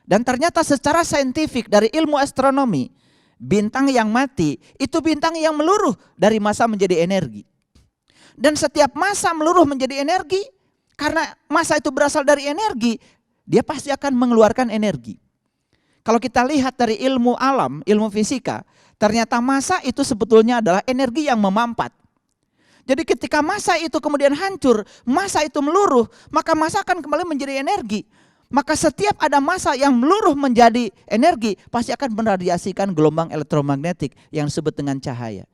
Dan ternyata secara saintifik dari ilmu astronomi, bintang yang mati itu bintang yang meluruh dari massa menjadi energi. Dan setiap massa meluruh menjadi energi, karena massa itu berasal dari energi, dia pasti akan mengeluarkan energi. Kalau kita lihat dari ilmu alam, ilmu fisika, ternyata massa itu sebetulnya adalah energi yang memampat. Jadi ketika massa itu kemudian hancur, massa itu meluruh, maka massa akan kembali menjadi energi. Maka setiap ada massa yang meluruh menjadi energi, pasti akan meradiasikan gelombang elektromagnetik yang disebut dengan cahaya.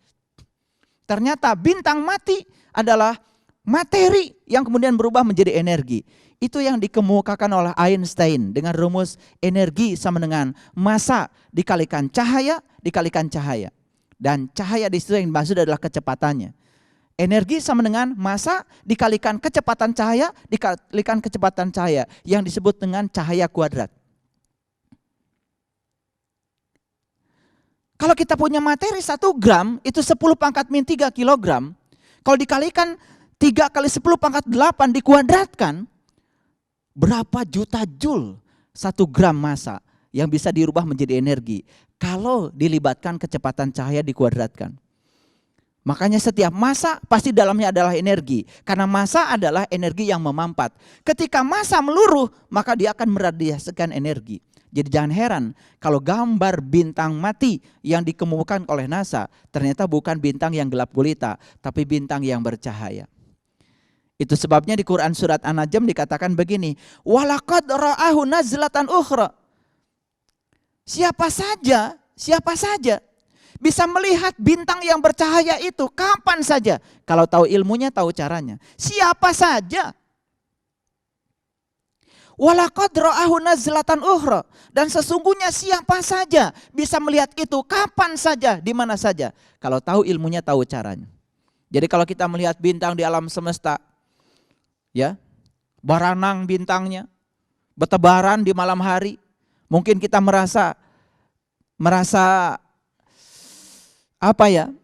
Ternyata bintang mati adalah materi yang kemudian berubah menjadi energi. Itu yang dikemukakan oleh Einstein dengan rumus energi sama dengan massa dikalikan cahaya. Dan cahaya di situ yang dimaksud adalah kecepatannya. Energi sama dengan massa dikalikan kecepatan cahaya, yang disebut dengan cahaya kuadrat. Kalau kita punya materi 1 gram, itu 10 pangkat min 3 kilogram. Kalau dikalikan 3 kali 10 pangkat 8 dikuadratkan, berapa juta joule 1 gram massa yang bisa dirubah menjadi energi. Kalau dilibatkan kecepatan cahaya dikuadratkan. Makanya setiap massa pasti dalamnya adalah energi. Karena massa adalah energi yang memampat. Ketika massa meluruh, maka dia akan meradiasikan energi. Jadi jangan heran kalau gambar bintang mati yang dikemukakan oleh NASA ternyata bukan bintang yang gelap gulita, tapi bintang yang bercahaya. Itu sebabnya di Quran surat An-Najm dikatakan begini, walaqad ra'ahu nazlatan ukhra. Siapa saja bisa melihat bintang yang bercahaya itu kapan saja. Kalau tahu ilmunya, tahu caranya. Siapa saja. Walaqad ra'ahu nazlatan ukhra. Dan sesungguhnya siapa saja bisa melihat itu kapan saja, di mana saja. Kalau tahu ilmunya, tahu caranya. Jadi kalau kita melihat bintang di alam semesta, ya, baranang bintangnya, bertebaran di malam hari, mungkin kita merasa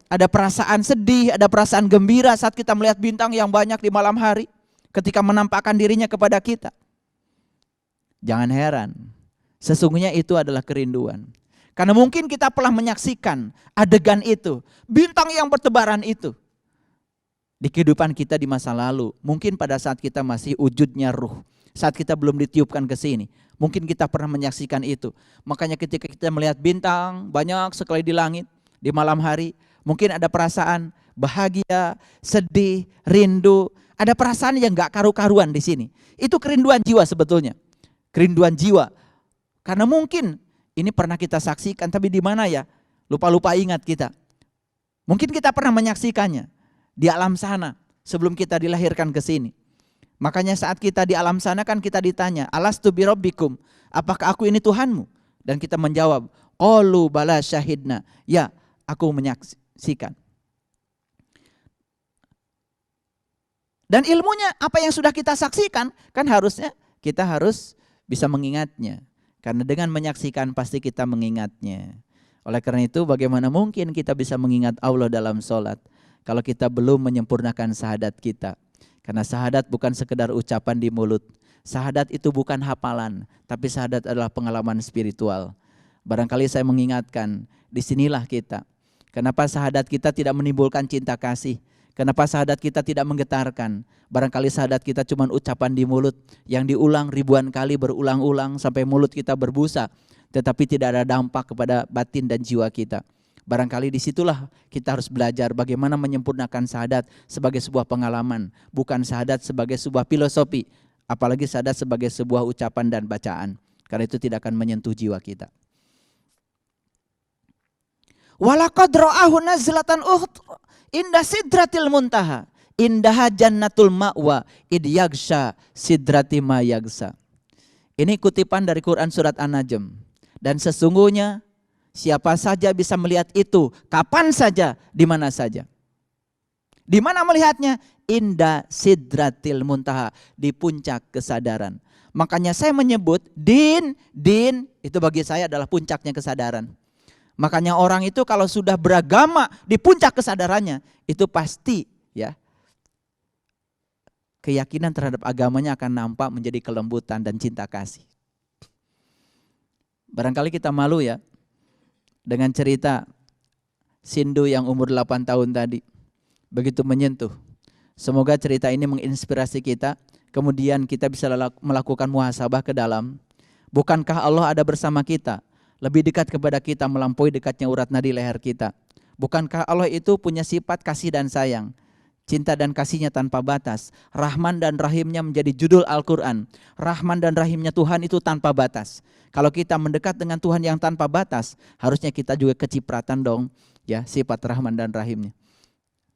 ada perasaan sedih, ada perasaan gembira saat kita melihat bintang yang banyak di malam hari ketika menampakkan dirinya kepada kita. Jangan heran, sesungguhnya itu adalah kerinduan. Karena mungkin kita pernah menyaksikan adegan itu, bintang yang bertebaran itu di kehidupan kita di masa lalu. Mungkin pada saat kita masih wujudnya ruh, saat kita belum ditiupkan ke sini, mungkin kita pernah menyaksikan itu. Makanya ketika kita melihat bintang banyak sekali di langit, di malam hari, mungkin ada perasaan bahagia, sedih, rindu, ada perasaan yang gak karu-karuan di sini. Itu kerinduan jiwa sebetulnya, kerinduan jiwa. Karena mungkin ini pernah kita saksikan, tapi di mana ya? Lupa-lupa ingat kita. Mungkin kita pernah menyaksikannya di alam sana sebelum kita dilahirkan ke sini. Makanya saat kita di alam sana kan kita ditanya, alastu birabbikum, apakah aku ini Tuhanmu? Dan kita menjawab, qalu bala syahidna, ya, aku menyaksikan. Dan ilmunya apa yang sudah kita saksikan, kan harusnya kita harus bisa mengingatnya. Karena dengan menyaksikan pasti kita mengingatnya. Oleh karena itu bagaimana mungkin kita bisa mengingat Allah dalam sholat kalau kita belum menyempurnakan syahadat kita. Karena syahadat bukan sekedar ucapan di mulut. Syahadat itu bukan hafalan, tapi syahadat adalah pengalaman spiritual. Barangkali saya mengingatkan, disinilah kita. Kenapa syahadat kita tidak menimbulkan cinta kasih? Kenapa syahadat kita tidak menggetarkan? Barangkali syahadat kita cuma ucapan di mulut yang diulang ribuan kali berulang-ulang sampai mulut kita berbusa, tetapi tidak ada dampak kepada batin dan jiwa kita. Barangkali disitulah kita harus belajar bagaimana menyempurnakan syahadat sebagai sebuah pengalaman, bukan syahadat sebagai sebuah filosofi, apalagi syahadat sebagai sebuah ucapan dan bacaan. Karena itu tidak akan menyentuh jiwa kita. Walaqad ra'ahu nazlatan ukhra inda sidratil muntaha indaha jannatul ma'wa id yagsha sidrati ma yagsha. Ini kutipan dari Quran surat An-Najm. Dan sesungguhnya siapa saja bisa melihat itu kapan saja, di mana saja. Di mana melihatnya? Inda sidratil muntaha, di puncak kesadaran. Makanya saya menyebut din itu bagi saya adalah puncaknya kesadaran. Makanya orang itu kalau sudah beragama di puncak kesadarannya, itu pasti ya keyakinan terhadap agamanya akan nampak menjadi kelembutan dan cinta kasih. Barangkali kita malu ya dengan cerita Sindu yang umur 8 tahun tadi. Begitu menyentuh. Semoga cerita ini menginspirasi kita. Kemudian kita bisa melakukan muhasabah ke dalam. Bukankah Allah ada bersama kita? Lebih dekat kepada kita melampaui dekatnya urat nadi leher kita. Bukankah Allah itu punya sifat kasih dan sayang? Cinta dan kasihnya tanpa batas. Rahman dan Rahimnya menjadi judul Al-Quran. Rahman dan Rahimnya Tuhan itu tanpa batas. Kalau kita mendekat dengan Tuhan yang tanpa batas, harusnya kita juga kecipratan dong ya sifat Rahman dan Rahimnya.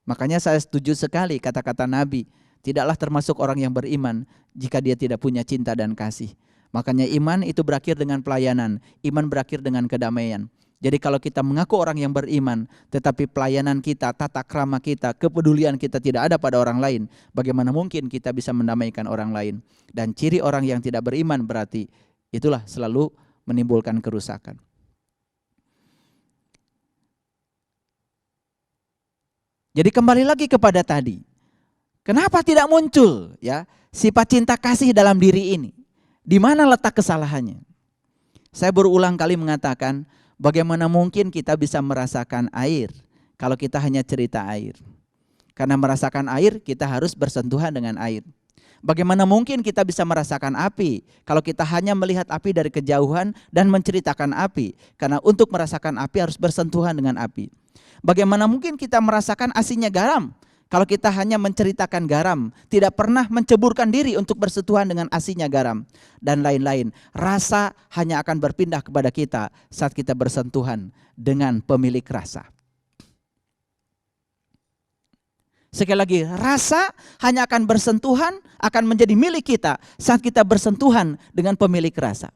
Makanya saya setuju sekali kata-kata Nabi, tidaklah termasuk orang yang beriman jika dia tidak punya cinta dan kasih. Makanya iman itu berakhir dengan pelayanan, iman berakhir dengan kedamaian. Jadi kalau kita mengaku orang yang beriman, tetapi pelayanan kita, tata krama kita, kepedulian kita tidak ada pada orang lain, bagaimana mungkin kita bisa mendamaikan orang lain? Dan ciri orang yang tidak beriman berarti itulah selalu menimbulkan kerusakan. Jadi kembali lagi kepada tadi, kenapa tidak muncul ya sifat cinta kasih dalam diri ini? Di mana letak kesalahannya? Saya berulang kali mengatakan, bagaimana mungkin kita bisa merasakan air kalau kita hanya cerita air? Karena merasakan air, kita harus bersentuhan dengan air. Bagaimana mungkin kita bisa merasakan api kalau kita hanya melihat api dari kejauhan dan menceritakan api? Karena untuk merasakan api harus bersentuhan dengan api. Bagaimana mungkin kita merasakan asinnya garam kalau kita hanya menceritakan garam, tidak pernah menceburkan diri untuk bersentuhan dengan asinnya garam, dan lain-lain. Rasa hanya akan berpindah kepada kita saat kita bersentuhan dengan pemilik rasa. Sekali lagi, rasa hanya akan bersentuhan, akan menjadi milik kita saat kita bersentuhan dengan pemilik rasa.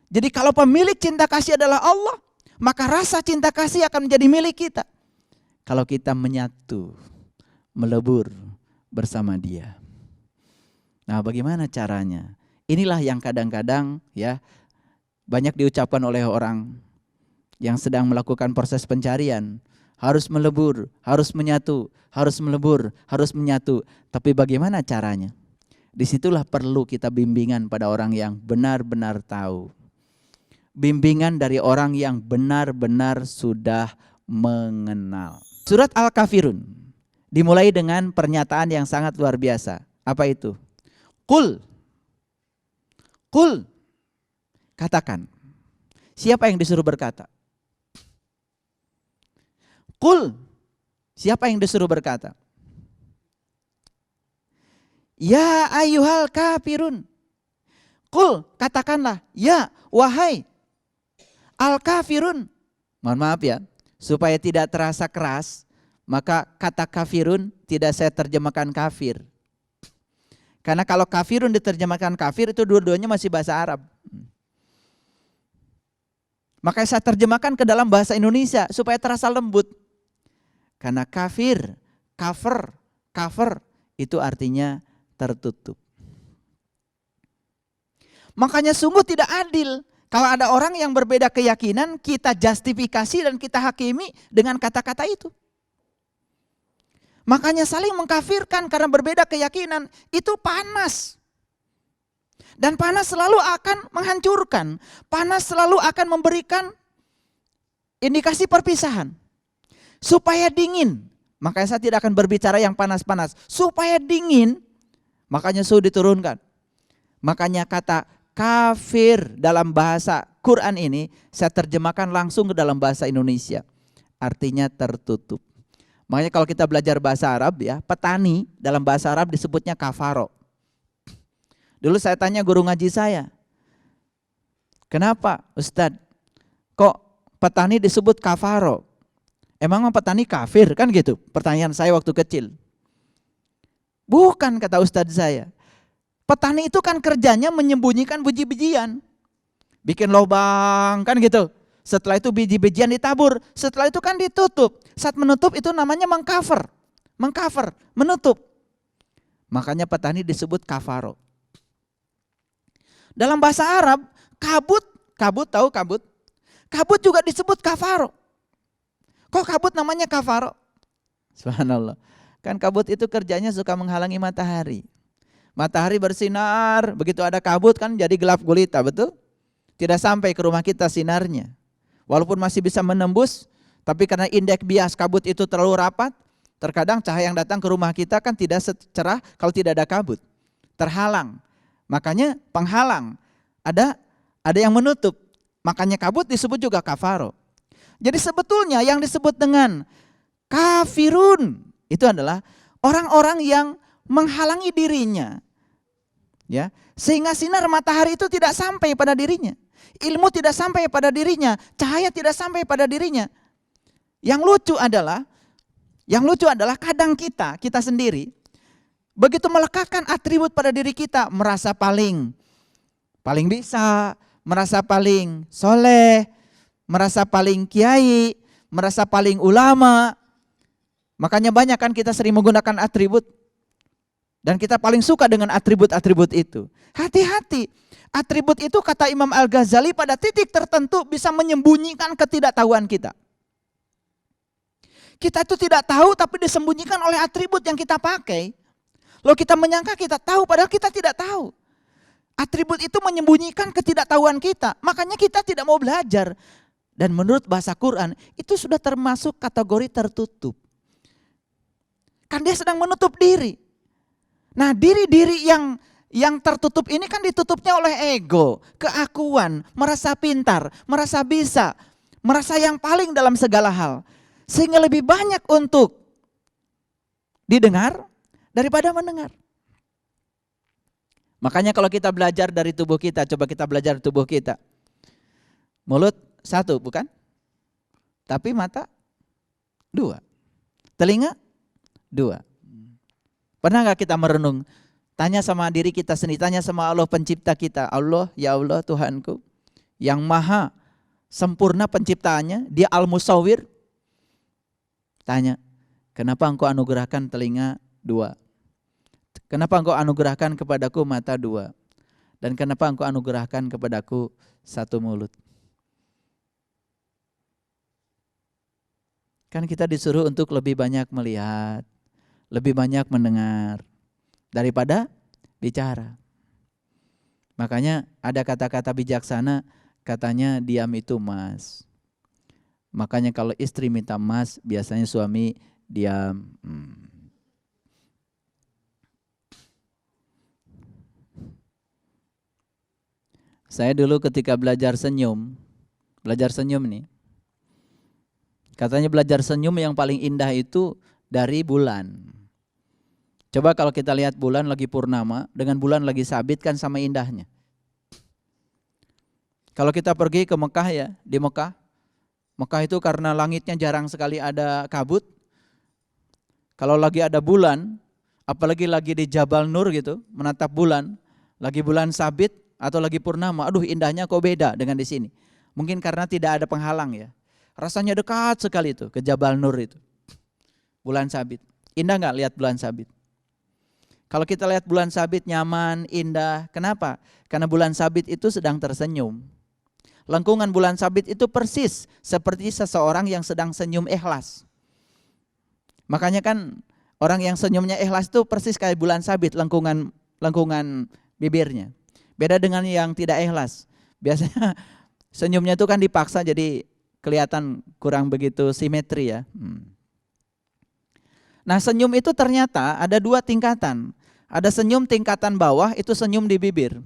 Jadi kalau pemilik cinta kasih adalah Allah, maka rasa cinta kasih akan menjadi milik kita. Kalau kita menyatu, melebur bersama Dia. Nah, bagaimana caranya? Inilah yang kadang-kadang ya banyak diucapkan oleh orang yang sedang melakukan proses pencarian. Harus melebur, harus menyatu, harus melebur, harus menyatu. Tapi bagaimana caranya? Disitulah perlu kita bimbingan pada orang yang benar-benar tahu. Bimbingan dari orang yang benar-benar sudah mengenal. Surat Al-Kafirun dimulai dengan pernyataan yang sangat luar biasa. Apa itu? Qul. Qul. Katakan. Siapa yang disuruh berkata? Qul. Siapa yang disuruh berkata? Ya ayyuhal kafirun. Qul, katakanlah, ya wahai al-kafirun. Mohon maaf ya, supaya tidak terasa keras, maka kata kafirun tidak saya terjemahkan kafir. Karena kalau kafirun diterjemahkan kafir itu dua-duanya masih bahasa Arab. Maka saya terjemahkan ke dalam bahasa Indonesia supaya terasa lembut. Karena kafir, cover itu artinya tertutup. Makanya sungguh tidak adil kalau ada orang yang berbeda keyakinan, kita justifikasi dan kita hakimi dengan kata-kata itu. Makanya saling mengkafirkan karena berbeda keyakinan, itu panas. Dan panas selalu akan menghancurkan. Panas selalu akan memberikan indikasi perpisahan. Supaya dingin, makanya saya tidak akan berbicara yang panas-panas. Supaya dingin, makanya suhu diturunkan. Makanya kata kafir dalam bahasa Quran ini saya terjemahkan langsung ke dalam bahasa Indonesia. Artinya tertutup. Makanya kalau kita belajar bahasa Arab ya, petani dalam bahasa Arab disebutnya kafaro. Dulu saya tanya guru ngaji saya, kenapa Ustadz kok petani disebut kafaro? Emang petani kafir kan gitu? Pertanyaan saya waktu kecil. Bukan, kata Ustadz saya. Petani itu kan kerjanya menyembunyikan biji-bijian. Bikin lubang kan gitu. Setelah itu biji-bijian ditabur. Setelah itu kan ditutup. Saat menutup itu namanya mengcover. mengcover, menutup. Makanya petani disebut kafaro. Dalam bahasa Arab, kabut tahu kabut? Kabut juga disebut kafaro. Kok kabut namanya kafaro? Subhanallah. Kan kabut itu kerjanya suka menghalangi matahari. Matahari bersinar, begitu ada kabut kan jadi gelap gulita, betul? Tidak sampai ke rumah kita sinarnya. Walaupun masih bisa menembus, tapi karena indeks bias kabut itu terlalu rapat, terkadang cahaya yang datang ke rumah kita kan tidak secerah kalau tidak ada kabut. Terhalang. Makanya penghalang. Ada yang menutup. Makanya kabut disebut juga kafaro. Jadi sebetulnya yang disebut dengan kafirun itu adalah orang-orang yang menghalangi dirinya, ya, sehingga sinar matahari itu tidak sampai pada dirinya, ilmu tidak sampai pada dirinya, cahaya tidak sampai pada dirinya. Yang lucu adalah kadang kita sendiri begitu melekatkan atribut pada diri kita, merasa paling bisa, merasa paling soleh, merasa paling kiai, merasa paling ulama. Makanya banyak kan kita sering menggunakan atribut. Dan kita paling suka dengan atribut-atribut itu. Hati-hati. Atribut itu kata Imam Al-Ghazali pada titik tertentu bisa menyembunyikan ketidaktahuan kita. Kita itu tidak tahu tapi disembunyikan oleh atribut yang kita pakai. Lalu kita menyangka kita tahu padahal kita tidak tahu. Atribut itu menyembunyikan ketidaktahuan kita. Makanya kita tidak mau belajar. Dan menurut bahasa Quran itu sudah termasuk kategori tertutup. Kan dia sedang menutup diri. Nah diri-diri yang tertutup ini kan ditutupnya oleh ego, keakuan, merasa pintar, merasa bisa, merasa yang paling dalam segala hal. Sehingga lebih banyak untuk didengar daripada mendengar. Makanya kalau kita belajar dari tubuh kita, coba kita belajar tubuh kita. Mulut satu bukan? Tapi mata dua. Telinga dua. Pernah gak kita merenung? Tanya sama diri kita sendiri, tanya sama Allah pencipta kita. Allah, ya Allah Tuhanku, yang maha sempurna penciptaannya, dia al-musawwir. Tanya, kenapa engkau anugerahkan telinga dua? Kenapa engkau anugerahkan kepadaku mata dua? Dan kenapa engkau anugerahkan kepadaku satu mulut? Kan kita disuruh untuk lebih banyak melihat, lebih banyak mendengar daripada bicara. Makanya ada kata-kata bijaksana, katanya diam itu emas. Makanya kalau istri minta emas, biasanya suami diam. Saya dulu ketika belajar senyum nih, katanya belajar senyum yang paling indah itu dari bulan. Coba kalau kita lihat bulan lagi purnama dengan bulan lagi sabit kan sama indahnya. Kalau kita pergi ke Mekah ya, di Mekah itu karena langitnya jarang sekali ada kabut. Kalau lagi ada bulan, apalagi lagi di Jabal Nur gitu, menatap bulan, lagi bulan sabit atau lagi purnama, aduh indahnya kok beda dengan di sini. Mungkin karena tidak ada penghalang ya. Rasanya dekat sekali itu ke Jabal Nur itu. Bulan sabit. Indah enggak lihat bulan sabit? Kalau kita lihat bulan sabit nyaman, indah. Kenapa? Karena bulan sabit itu sedang tersenyum. Lengkungan bulan sabit itu persis seperti seseorang yang sedang senyum ikhlas. Makanya kan orang yang senyumnya ikhlas itu persis kayak bulan sabit, lengkungan bibirnya. Beda dengan yang tidak ikhlas. Biasanya senyumnya itu kan dipaksa jadi kelihatan kurang begitu simetri ya. Nah senyum itu ternyata ada dua tingkatan. Ada senyum tingkatan bawah, itu senyum di bibir.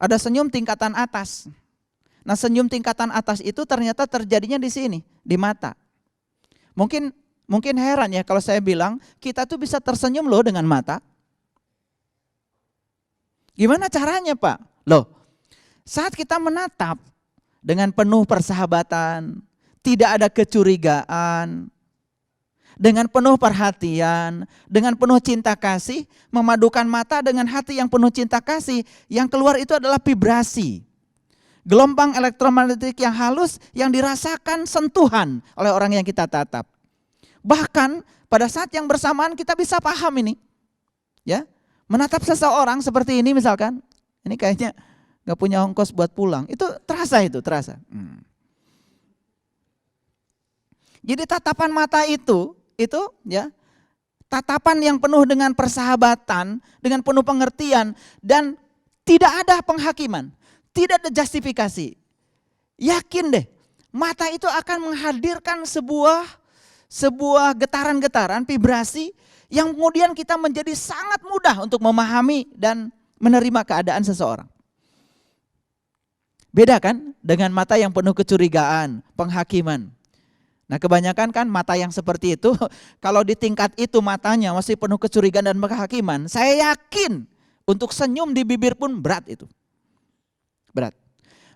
Ada senyum tingkatan atas. Nah senyum tingkatan atas itu ternyata terjadinya di sini, di mata. Mungkin heran ya kalau saya bilang kita tuh bisa tersenyum loh dengan mata. Gimana caranya Pak? Loh, saat kita menatap dengan penuh persahabatan, tidak ada kecurigaan, dengan penuh perhatian, dengan penuh cinta kasih, memadukan mata dengan hati yang penuh cinta kasih, yang keluar itu adalah vibrasi. Gelombang elektromagnetik yang halus yang dirasakan sentuhan oleh orang yang kita tatap. Bahkan pada saat yang bersamaan kita bisa paham ini. Ya, menatap seseorang seperti ini misalkan, ini kayaknya gak punya ongkos buat pulang, itu terasa. Jadi tatapan mata itu ya, tatapan yang penuh dengan persahabatan, dengan penuh pengertian, dan tidak ada penghakiman, tidak ada justifikasi. Yakin deh, mata itu akan menghadirkan sebuah getaran-getaran, vibrasi, yang kemudian kita menjadi sangat mudah untuk memahami dan menerima keadaan seseorang. Beda kan dengan mata yang penuh kecurigaan, penghakiman. Nah kebanyakan kan mata yang seperti itu, kalau di tingkat itu matanya masih penuh kecurigaan dan penghakiman, saya yakin untuk senyum di bibir pun berat itu. Berat.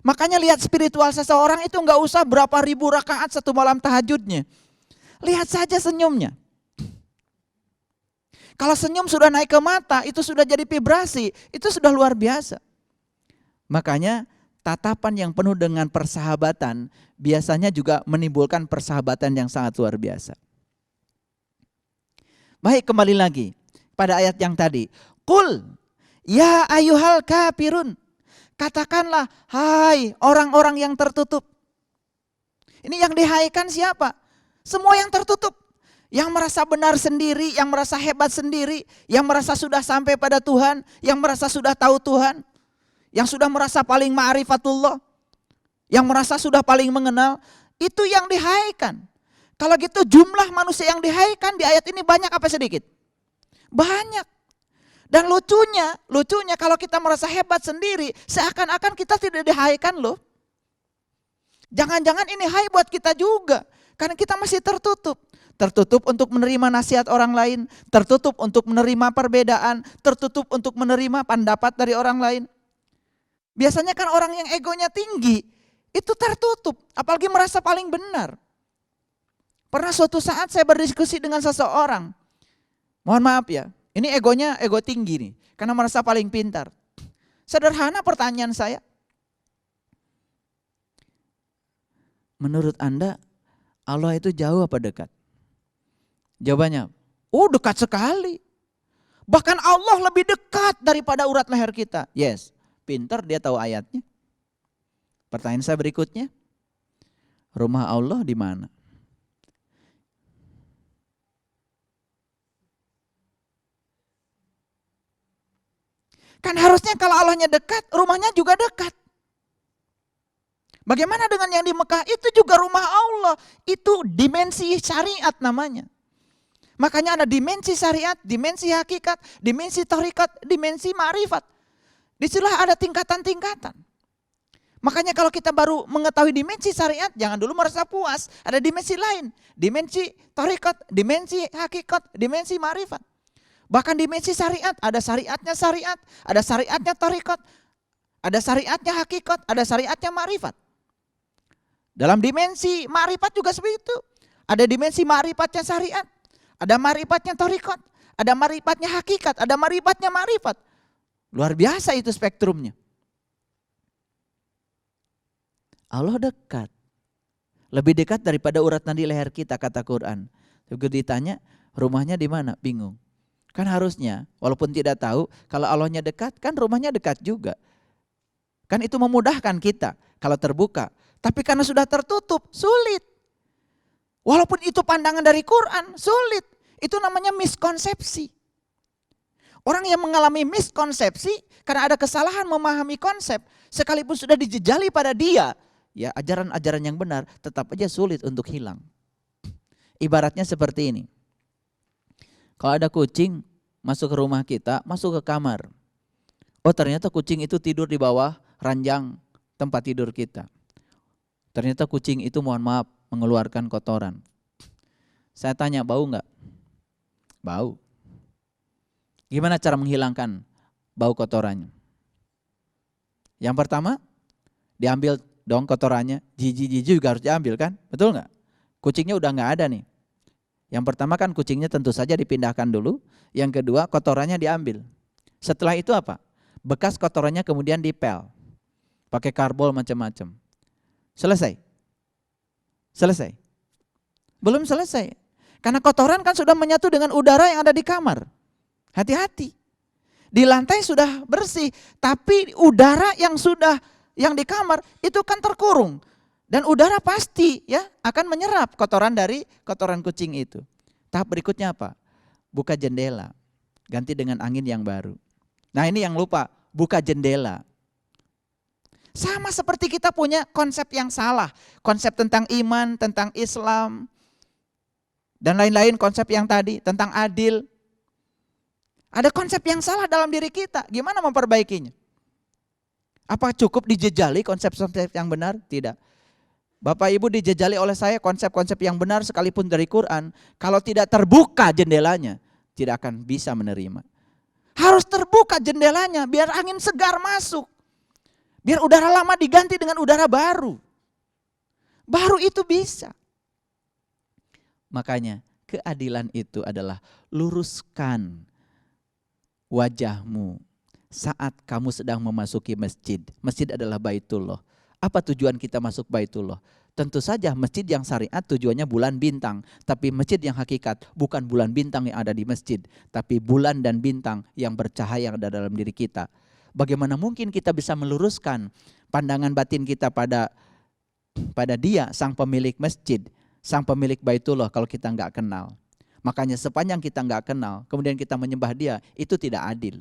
Makanya lihat spiritual seseorang itu gak usah berapa ribu rakaat satu malam tahajudnya. Lihat saja senyumnya. Kalau senyum sudah naik ke mata, itu sudah jadi vibrasi, itu sudah luar biasa. Makanya tatapan yang penuh dengan persahabatan biasanya juga menimbulkan persahabatan yang sangat luar biasa. Baik, kembali lagi pada ayat yang tadi. Qul ya ayyuhal kafirun. Katakanlah, hai orang-orang yang tertutup. Ini yang dihaikan siapa? Semua yang tertutup. Yang merasa benar sendiri, yang merasa hebat sendiri, yang merasa sudah sampai pada Tuhan, yang merasa sudah tahu Tuhan, yang sudah merasa paling ma'rifatullah, yang merasa sudah paling mengenal, itu yang dihaikan. Kalau gitu jumlah manusia yang dihaikan di ayat ini banyak apa sedikit? Banyak. Dan lucunya kalau kita merasa hebat sendiri, seakan-akan kita tidak dihaikan loh. Jangan-jangan ini hai buat kita juga, karena kita masih tertutup. Tertutup untuk menerima nasihat orang lain, tertutup untuk menerima perbedaan, tertutup untuk menerima pendapat dari orang lain. Biasanya kan orang yang egonya tinggi, itu tertutup, apalagi merasa paling benar. Pernah suatu saat saya berdiskusi dengan seseorang, mohon maaf ya, ini egonya ego tinggi nih, karena merasa paling pintar. Sederhana pertanyaan saya, menurut Anda Allah itu jauh apa dekat? Jawabannya, dekat sekali. Bahkan Allah lebih dekat daripada urat leher kita. Yes, pintar dia tahu ayatnya. Pertanyaan saya berikutnya, rumah Allah di mana? Kan harusnya kalau Allahnya dekat, rumahnya juga dekat. Bagaimana dengan yang di Mekah? Itu juga rumah Allah. Itu dimensi syariat namanya. Makanya ada dimensi syariat, dimensi hakikat, dimensi thariqat, dimensi ma'rifat. Disitulah ada tingkatan-tingkatan. Makanya kalau kita baru mengetahui dimensi syariat, jangan dulu merasa puas. Ada dimensi lain, dimensi thariqat, dimensi hakikat, dimensi ma'rifat. Bahkan dimensi syariat, ada syariatnya syariat, ada syariatnya thariqat, ada syariatnya hakikat, ada syariatnya ma'rifat. Dalam dimensi ma'rifat juga seperti itu. Ada dimensi ma'rifatnya syariat, ada ma'rifatnya thariqat, ada ma'rifatnya hakikat, ada ma'rifatnya ma'rifat. Luar biasa itu spektrumnya. Allah dekat. Lebih dekat daripada urat nadi leher kita kata Quran. Begitu ditanya rumahnya di mana? Bingung. Kan harusnya walaupun tidak tahu kalau Allahnya dekat kan rumahnya dekat juga. Kan itu memudahkan kita kalau terbuka. Tapi karena sudah tertutup sulit. Walaupun itu pandangan dari Quran sulit. Itu namanya miskonsepsi. Orang yang mengalami miskonsepsi karena ada kesalahan memahami konsep, sekalipun sudah dijejali pada dia, ya ajaran-ajaran yang benar tetap aja sulit untuk hilang. Ibaratnya seperti ini. Kalau ada kucing masuk ke rumah kita, masuk ke kamar. Oh ternyata kucing itu tidur di bawah ranjang tempat tidur kita. Ternyata kucing itu mohon maaf mengeluarkan kotoran. Saya tanya bau enggak? Bau. Gimana cara menghilangkan bau kotorannya? Yang pertama, diambil dong kotorannya. Jijik-jijik juga harus diambil kan? Betul enggak? Kucingnya udah enggak ada nih. Yang pertama kan kucingnya tentu saja dipindahkan dulu. Yang kedua kotorannya diambil. Setelah itu apa? Bekas kotorannya kemudian dipel. Pakai karbol macam-macam. Selesai? Selesai? Belum selesai. Karena kotoran kan sudah menyatu dengan udara yang ada di kamar. Hati-hati. Di lantai sudah bersih, tapi udara yang di kamar itu kan terkurung. Dan udara pasti ya akan menyerap kotoran dari kotoran kucing itu. Tahap berikutnya apa? Buka jendela. Ganti dengan angin yang baru. Nah, ini yang lupa, buka jendela. Sama seperti kita punya konsep yang salah. Konsep tentang iman, tentang Islam, dan lain-lain konsep yang tadi tentang adil. Ada konsep yang salah dalam diri kita. Gimana memperbaikinya? Apa cukup dijejali konsep-konsep yang benar? Tidak. Bapak Ibu dijejali oleh saya konsep-konsep yang benar sekalipun dari Quran. Kalau tidak terbuka jendelanya, tidak akan bisa menerima. Harus terbuka jendelanya biar angin segar masuk. Biar udara lama diganti dengan udara baru. Baru itu bisa. Makanya keadilan itu adalah luruskan wajahmu saat kamu sedang memasuki masjid. Masjid adalah Baitullah. Apa tujuan kita masuk Baitullah? Tentu saja masjid yang syariat tujuannya bulan bintang. Tapi masjid yang hakikat bukan bulan bintang yang ada di masjid. Tapi bulan dan bintang yang bercahaya yang ada dalam diri kita. Bagaimana mungkin kita bisa meluruskan pandangan batin kita pada dia, sang pemilik masjid, sang pemilik Baitullah kalau kita nggak kenal. Makanya sepanjang kita nggak kenal, kemudian kita menyembah dia, itu tidak adil.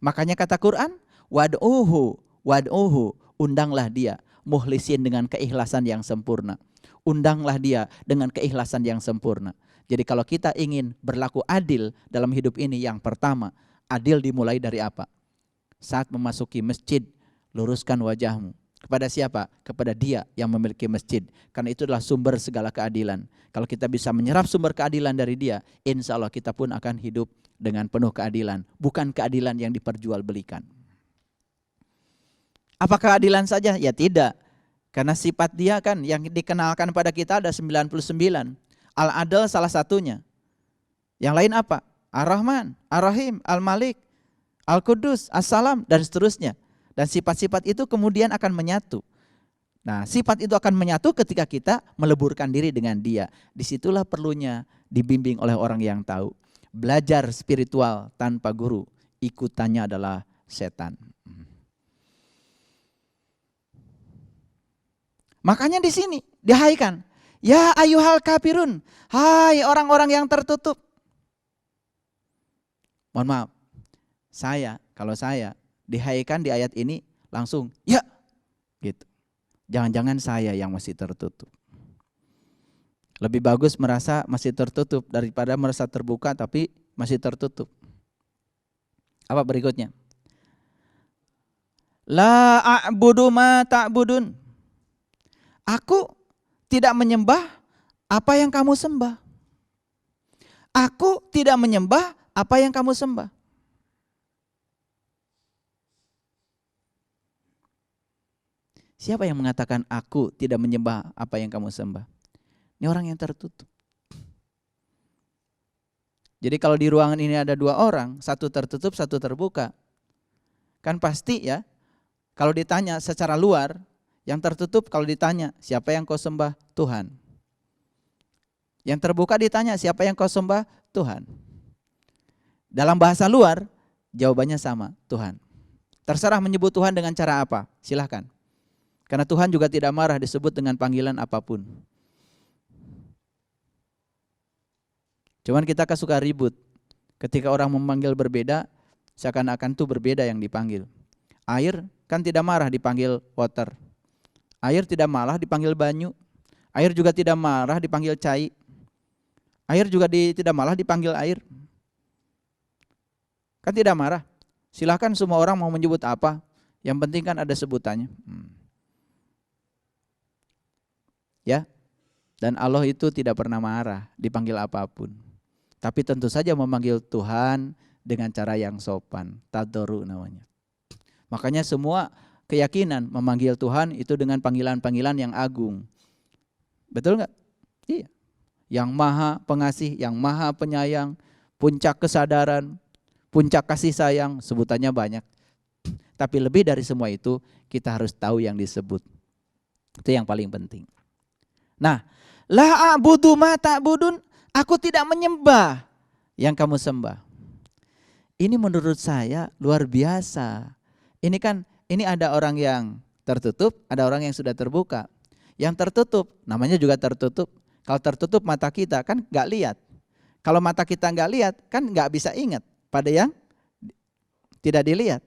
Makanya kata Quran, wad'uhu, undanglah dia, mukhlisin dengan keikhlasan yang sempurna. Undanglah dia dengan keikhlasan yang sempurna. Jadi kalau kita ingin berlaku adil dalam hidup ini, yang pertama, adil dimulai dari apa? Saat memasuki masjid, luruskan wajahmu. Kepada siapa? Kepada dia yang memiliki masjid. Karena itu adalah sumber segala keadilan. Kalau kita bisa menyerap sumber keadilan dari dia, insya Allah kita pun akan hidup dengan penuh keadilan. Bukan keadilan yang diperjualbelikan. Apa keadilan saja? Ya tidak. Karena sifat dia kan yang dikenalkan pada kita ada 99. Al-Adl salah satunya. Yang lain apa? Ar-Rahman, Ar-Rahim, Al-Malik, Al-Qudus, As-Salam, dan seterusnya. Dan sifat-sifat itu kemudian akan menyatu. Nah, sifat itu akan menyatu ketika kita meleburkan diri dengan dia. Disitulah perlunya dibimbing oleh orang yang tahu. Belajar spiritual tanpa guru, ikutannya adalah setan. Makanya di sini dihaikan, ya ayyuhal kafirun, hai orang-orang yang tertutup. Mohon maaf, kalau saya dihaikan di ayat ini langsung ya gitu. Jangan-jangan saya yang masih tertutup. Lebih bagus merasa masih tertutup daripada merasa terbuka tapi masih tertutup. Apa berikutnya? La a'budu ma ta'budun. Aku tidak menyembah apa yang kamu sembah. Aku tidak menyembah apa yang kamu sembah. Siapa yang mengatakan aku tidak menyembah apa yang kamu sembah? Ini orang yang tertutup. Jadi kalau di ruangan ini ada dua orang, satu tertutup, satu terbuka. Kan pasti ya, kalau ditanya secara luar, yang tertutup kalau ditanya siapa yang kau sembah? Tuhan. Yang terbuka ditanya siapa yang kau sembah? Tuhan. Dalam bahasa luar, jawabannya sama, Tuhan. Terserah menyebut Tuhan dengan cara apa, silahkan. Karena Tuhan juga tidak marah disebut dengan panggilan apapun. Cuman kita kan suka ribut. Ketika orang memanggil berbeda, seakan-akan itu berbeda yang dipanggil. Air kan tidak marah dipanggil water. Air tidak marah dipanggil banyu. Air juga tidak marah dipanggil cai. Air juga tidak marah dipanggil air. Kan tidak marah. Silahkan semua orang mau menyebut apa. Yang penting kan ada sebutannya. Ya, dan Allah itu tidak pernah marah dipanggil apapun. Tapi tentu saja memanggil Tuhan dengan cara yang sopan, tadoru namanya. Makanya semua keyakinan memanggil Tuhan itu dengan panggilan-panggilan yang agung. Betul enggak? Iya. Yang maha pengasih, yang maha penyayang, puncak kesadaran, puncak kasih sayang, sebutannya banyak. Tapi lebih dari semua itu, kita harus tahu yang disebut. Itu yang paling penting. Nah, la a'budu ma ta'budun, Aku tidak menyembah yang kamu sembah. Ini menurut saya luar biasa. Ini ada orang yang tertutup, ada orang yang sudah terbuka. Yang tertutup, namanya juga tertutup. Kalau tertutup mata kita kan nggak lihat. Kalau mata kita nggak lihat kan nggak bisa ingat pada yang tidak dilihat.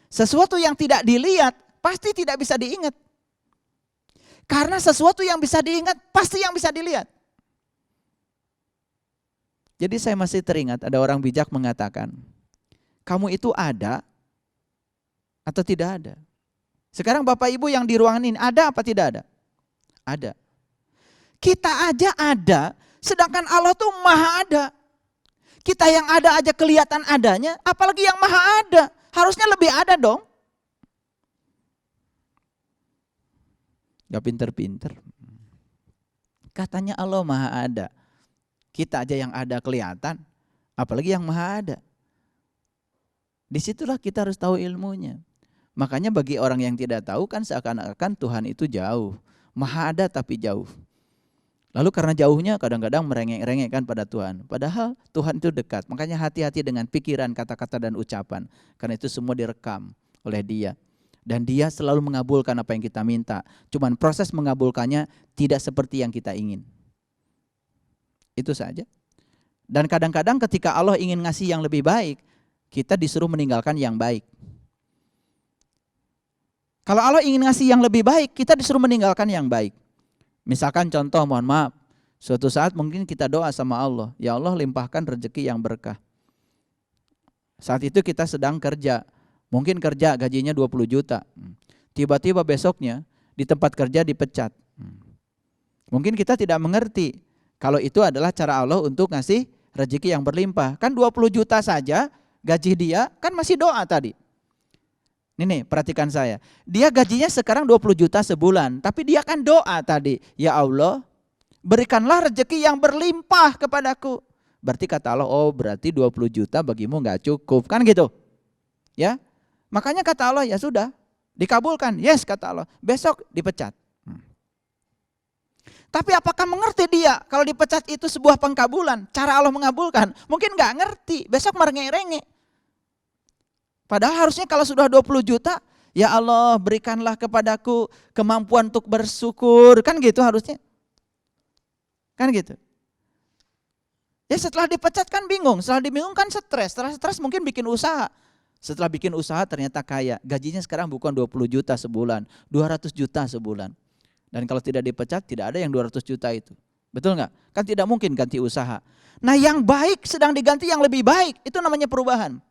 Sesuatu yang tidak dilihat pasti tidak bisa diingat. Karena sesuatu yang bisa diingat pasti yang bisa dilihat. Jadi saya masih teringat ada orang bijak mengatakan, kamu itu ada atau tidak ada? Sekarang Bapak Ibu yang di ruangan ini ada apa tidak ada? Ada. Kita aja ada, sedangkan Allah tuh maha ada. Kita yang ada aja kelihatan adanya, apalagi yang maha ada. Harusnya lebih ada dong. Gak pinter-pinter. Katanya Allah maha ada. Kita aja yang ada kelihatan, apalagi yang maha ada. Disitulah kita harus tahu ilmunya. Makanya bagi orang yang tidak tahu kan seakan-akan Tuhan itu jauh. Maha ada tapi jauh. Lalu karena jauhnya kadang-kadang merengek-rengekkan pada Tuhan. Padahal Tuhan itu dekat. Makanya hati-hati dengan pikiran, kata-kata dan ucapan. Karena itu semua direkam oleh Dia. Dan Dia selalu mengabulkan apa yang kita minta. Cuman proses mengabulkannya tidak seperti yang kita ingin. Itu saja. Dan kadang-kadang ketika Allah ingin ngasih yang lebih baik, kita disuruh meninggalkan yang baik. Kalau Allah ingin ngasih yang lebih baik, kita disuruh meninggalkan yang baik. Misalkan contoh, mohon maaf, suatu saat mungkin kita doa sama Allah, ya Allah limpahkan rezeki yang berkah. Saat itu kita sedang kerja, mungkin kerja gajinya 20 juta. Tiba-tiba besoknya di tempat kerja dipecat. Mungkin kita tidak mengerti kalau itu adalah cara Allah untuk ngasih rezeki yang berlimpah. Kan 20 juta saja gaji dia, kan masih doa tadi. Nih, perhatikan saya. Dia gajinya sekarang 20 juta sebulan, tapi dia kan doa tadi. Ya Allah, berikanlah rezeki yang berlimpah kepadaku. Berarti kata Allah, oh berarti 20 juta bagimu gak cukup. Kan gitu. Ya, makanya kata Allah, ya sudah, dikabulkan. Yes, kata Allah. Besok dipecat. Tapi apakah mengerti dia kalau dipecat itu sebuah pengkabulan? Cara Allah mengabulkan? Mungkin gak ngerti. Besok merengek-rengek. Padahal harusnya kalau sudah 20 juta, ya Allah berikanlah kepadaku kemampuan untuk bersyukur. Kan gitu harusnya. Kan gitu. Ya setelah dipecat kan bingung. Setelah dibingung kan stres. Setelah stres mungkin bikin usaha. Setelah bikin usaha ternyata kaya. Gajinya sekarang bukan 20 juta sebulan. 200 juta sebulan. Dan kalau tidak dipecat tidak ada yang 200 juta itu. Betul nggak? Kan tidak mungkin ganti usaha. Nah yang baik sedang diganti yang lebih baik. Itu namanya perubahan.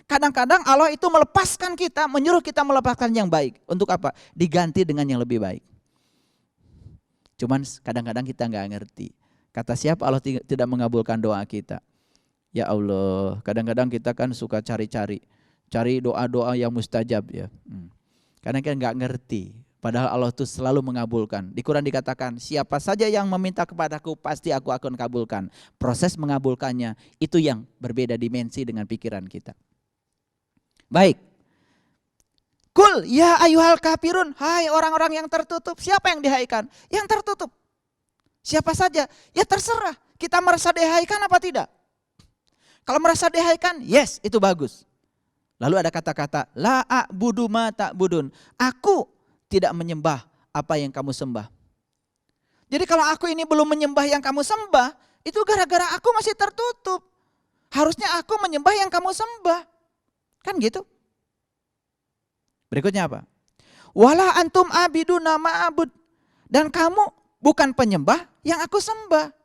Kadang-kadang Allah itu melepaskan kita, menyuruh kita melepaskan yang baik. Untuk apa? Diganti dengan yang lebih baik. Cuman kadang-kadang kita nggak ngerti. Kata siapa Allah tidak mengabulkan doa kita? Ya Allah, kadang-kadang kita kan suka cari doa-doa yang mustajab ya. Karena kita nggak ngerti. Padahal Allah itu selalu mengabulkan. Di Quran dikatakan, siapa saja yang meminta kepadaku pasti aku akan kabulkan. Proses mengabulkannya itu yang berbeda dimensi dengan pikiran kita. Baik. Kul ya ayyuhal kafirun, hai orang-orang yang tertutup. Siapa yang dihaikan? Yang tertutup. Siapa saja? Ya terserah. Kita merasa dihaikan apa tidak? Kalau merasa dihaikan, yes, itu bagus. Lalu ada kata-kata la a'budu ma ta'budun. Aku tidak menyembah apa yang kamu sembah. Jadi kalau aku ini belum menyembah yang kamu sembah, itu gara-gara aku masih tertutup. Harusnya aku menyembah yang kamu sembah. Kan gitu. Berikutnya apa? Wala antum abiduna ma'abud. Dan kamu bukan penyembah yang aku sembah.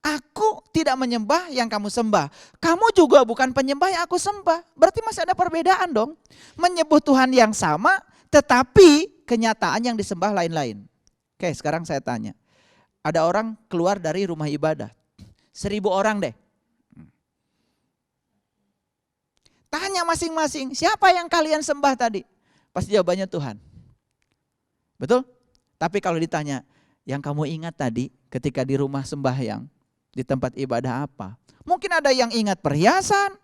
Aku tidak menyembah yang kamu sembah. Kamu juga bukan penyembah yang aku sembah. Berarti masih ada perbedaan dong. Menyebut Tuhan yang sama, tetapi kenyataan yang disembah lain-lain. Oke, sekarang saya tanya. Ada orang keluar dari rumah ibadah. 1000 orang deh. Tanya masing-masing, siapa yang kalian sembah tadi? Pasti jawabannya Tuhan. Betul? Tapi kalau ditanya, yang kamu ingat tadi ketika di rumah sembahyang, di tempat ibadah apa? Mungkin ada yang ingat perhiasan.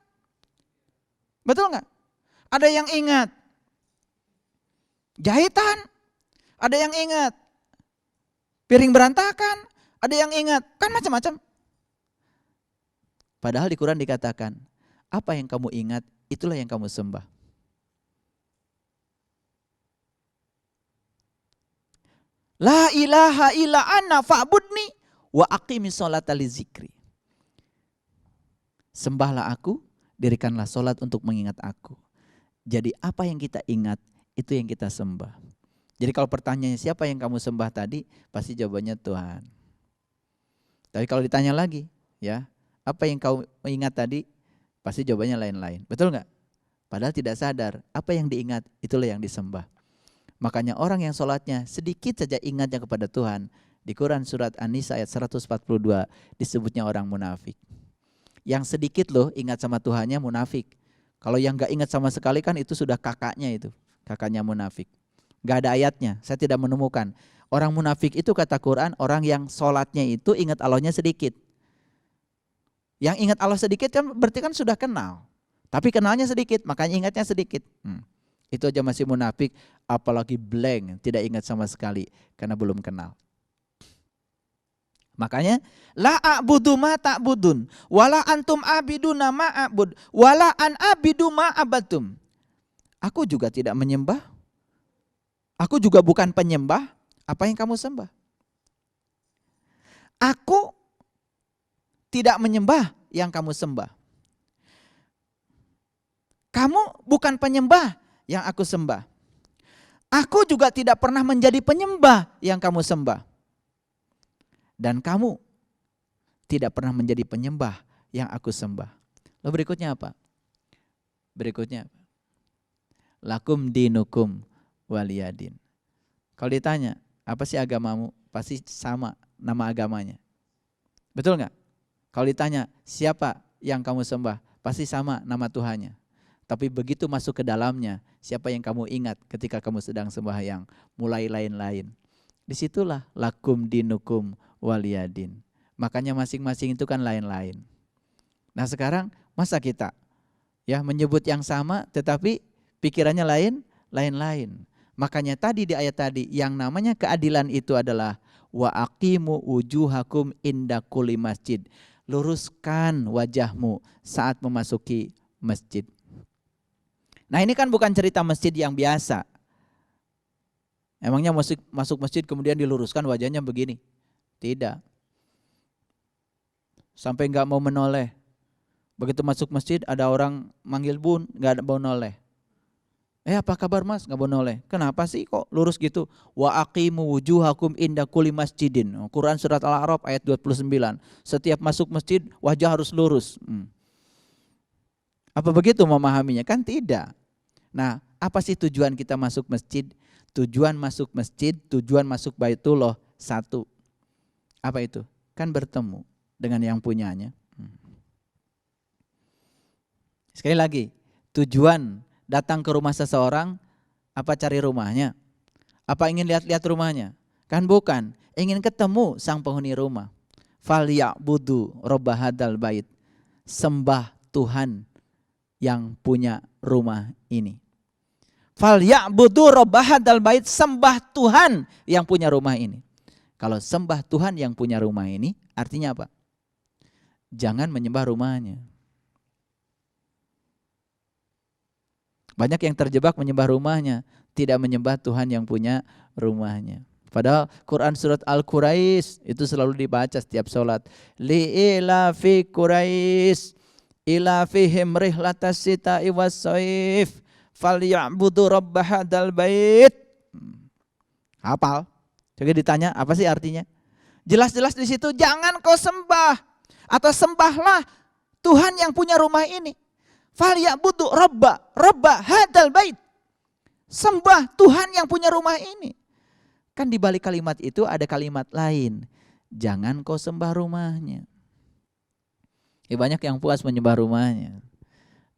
Betul nggak? Ada yang ingat jahitan. Ada yang ingat piring berantakan. Ada yang ingat, kan macam-macam. Padahal di Quran dikatakan, apa yang kamu ingat, itulah yang kamu sembah. La ilaha illa ana fa'budni wa aqimis sholata li zikri. Sembahlah aku, dirikanlah sholat untuk mengingat aku. Jadi apa yang kita ingat, itu yang kita sembah. Jadi kalau pertanyaannya siapa yang kamu sembah tadi, pasti jawabannya Tuhan. Tapi kalau ditanya lagi, ya, apa yang kau ingat tadi, pasti jawabannya lain-lain. Betul nggak? Padahal tidak sadar, apa yang diingat, itulah yang disembah. Makanya orang yang sholatnya sedikit saja ingatnya kepada Tuhan, di Quran surat An-Nisa ayat 142 disebutnya orang munafik. Yang sedikit loh ingat sama Tuhannya munafik. Kalau yang gak ingat sama sekali kan itu sudah kakaknya itu. Kakaknya munafik. Gak ada ayatnya, saya tidak menemukan. Orang munafik itu kata Quran orang yang sholatnya itu ingat Allahnya sedikit. Yang ingat Allah sedikit kan berarti kan sudah kenal. Tapi kenalnya sedikit, makanya ingatnya sedikit. Itu aja masih munafik, apalagi blank, tidak ingat sama sekali karena belum kenal. Makanya la a'budu ma ta'budun wala antum abiduna ma a'bud wala an abidu ma abadtum. Aku juga tidak menyembah. Aku juga bukan penyembah apa yang kamu sembah. Aku tidak menyembah yang kamu sembah. Kamu bukan penyembah yang aku sembah. Aku juga tidak pernah menjadi penyembah yang kamu sembah. Dan kamu tidak pernah menjadi penyembah yang aku sembah. Lalu berikutnya apa? Berikutnya apa? Lakum dinukum waliyadin. Kalau ditanya, apa sih agamamu? Pasti sama nama agamanya. Betul nggak? Kalau ditanya, siapa yang kamu sembah? Pasti sama nama Tuhannya. Tapi begitu masuk ke dalamnya, siapa yang kamu ingat ketika kamu sedang sembahyang? Mulai lain-lain. Disitulah lakum dinukum waliyadin. Makanya masing-masing itu kan lain-lain. Nah sekarang masa kita ya menyebut yang sama tetapi pikirannya lain-lain. Makanya tadi di ayat tadi yang namanya keadilan itu adalah wa aqimu wujuhakum inda kulli masjid. Luruskan wajahmu saat memasuki masjid. Nah ini kan bukan cerita masjid yang biasa. Emangnya masuk masjid kemudian diluruskan wajahnya begini? Tidak. Sampai enggak mau menoleh. Begitu masuk masjid ada orang manggil bun, enggak mau noleh. Apa kabar mas? Enggak mau noleh. Kenapa sih kok lurus gitu? Wa aqimu wujuhakum inda kulli masjidin. Quran surat Al-A'raf ayat 29. Setiap masuk masjid wajah harus lurus. Apa begitu memahaminya? Kan tidak. Nah, apa sih tujuan kita masuk masjid? Tujuan masuk masjid, tujuan masuk Baitullah satu. Apa itu? Kan bertemu dengan yang punyanya. Sekali lagi, tujuan datang ke rumah seseorang, apa cari rumahnya? Apa ingin lihat-lihat rumahnya? Kan bukan, ingin ketemu sang penghuni rumah. Falya'budu robba hadzal bait. Sembah Tuhan yang punya rumah ini. Falya'budu robba hadzal bait, sembah Tuhan yang punya rumah ini. Kalau sembah Tuhan yang punya rumah ini, artinya apa? Jangan menyembah rumahnya. Banyak yang terjebak menyembah rumahnya, tidak menyembah Tuhan yang punya rumahnya. Padahal Quran surat Al-Quraisy itu selalu dibaca setiap sholat. Li'ilafi Quraisy ilafihim rihlatas sita'i was-shaif falya'budu rabb hadzal bait. Hafal? Coba ditanya apa sih artinya? Jelas-jelas di situ jangan kau sembah atau sembahlah Tuhan yang punya rumah ini. Falya'budu rabba hadzal bait. Sembah Tuhan yang punya rumah ini. Kan di balik kalimat itu ada kalimat lain. Jangan kau sembah rumahnya. Banyak yang puas menyembah rumahnya.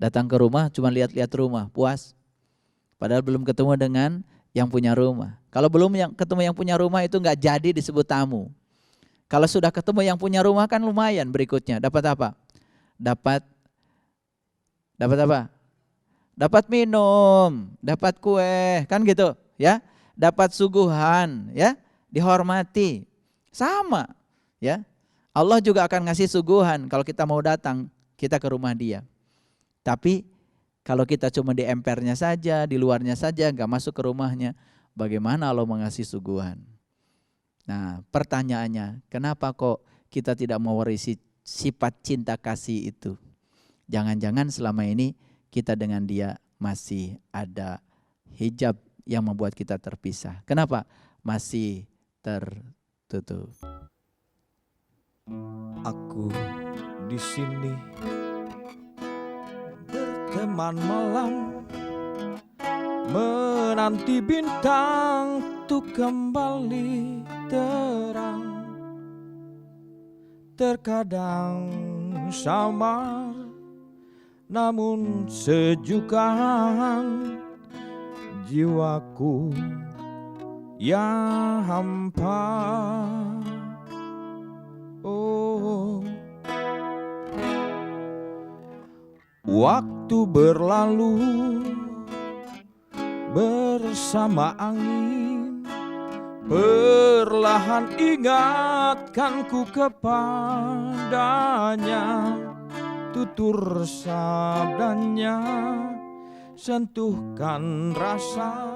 Datang ke rumah cuma lihat-lihat rumah, puas. Padahal belum ketemu dengan yang punya rumah. Kalau belum ketemu yang punya rumah itu enggak jadi disebut tamu. Kalau sudah ketemu yang punya rumah kan lumayan berikutnya. Dapat apa? Dapat apa? Dapat minum, dapat kue, kan gitu, ya. Dapat suguhan, ya, dihormati. Sama, ya. Allah juga akan ngasih suguhan kalau kita mau datang kita ke rumah dia. Tapi kalau kita cuma di empernya saja, di luarnya saja, nggak masuk ke rumahnya, bagaimana Allah mengasihi suguhan? Nah, pertanyaannya, kenapa kok kita tidak mewarisi sifat cinta kasih itu? Jangan-jangan selama ini kita dengan dia masih ada hijab yang membuat kita terpisah. Kenapa? Masih tertutup. Aku di sini berteman malam, menanti bintang untuk kembali terang. Terkadang samar, namun sejukan jiwaku yang hampa. Oh, waktu berlalu bersama angin, perlahan ingatkanku kepadanya, tutur sabdanya, sentuhkan rasa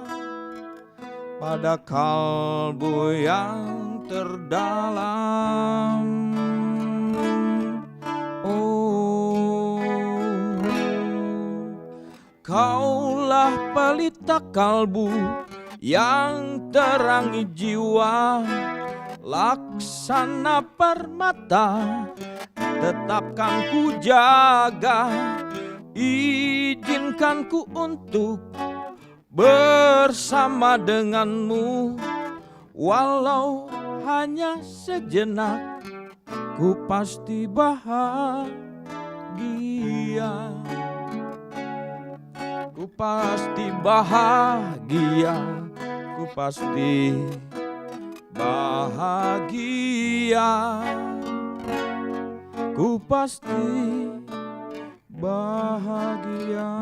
pada kalbu yang terdalam. Oh, kaulah pelita kalbu yang terangi jiwa, laksana permata tetapkan ku jaga. Izinkan ku untuk bersama denganmu, walau hanya sejenak, ku pasti bahagia. Ku pasti bahagia, ku pasti bahagia, ku pasti bahagia.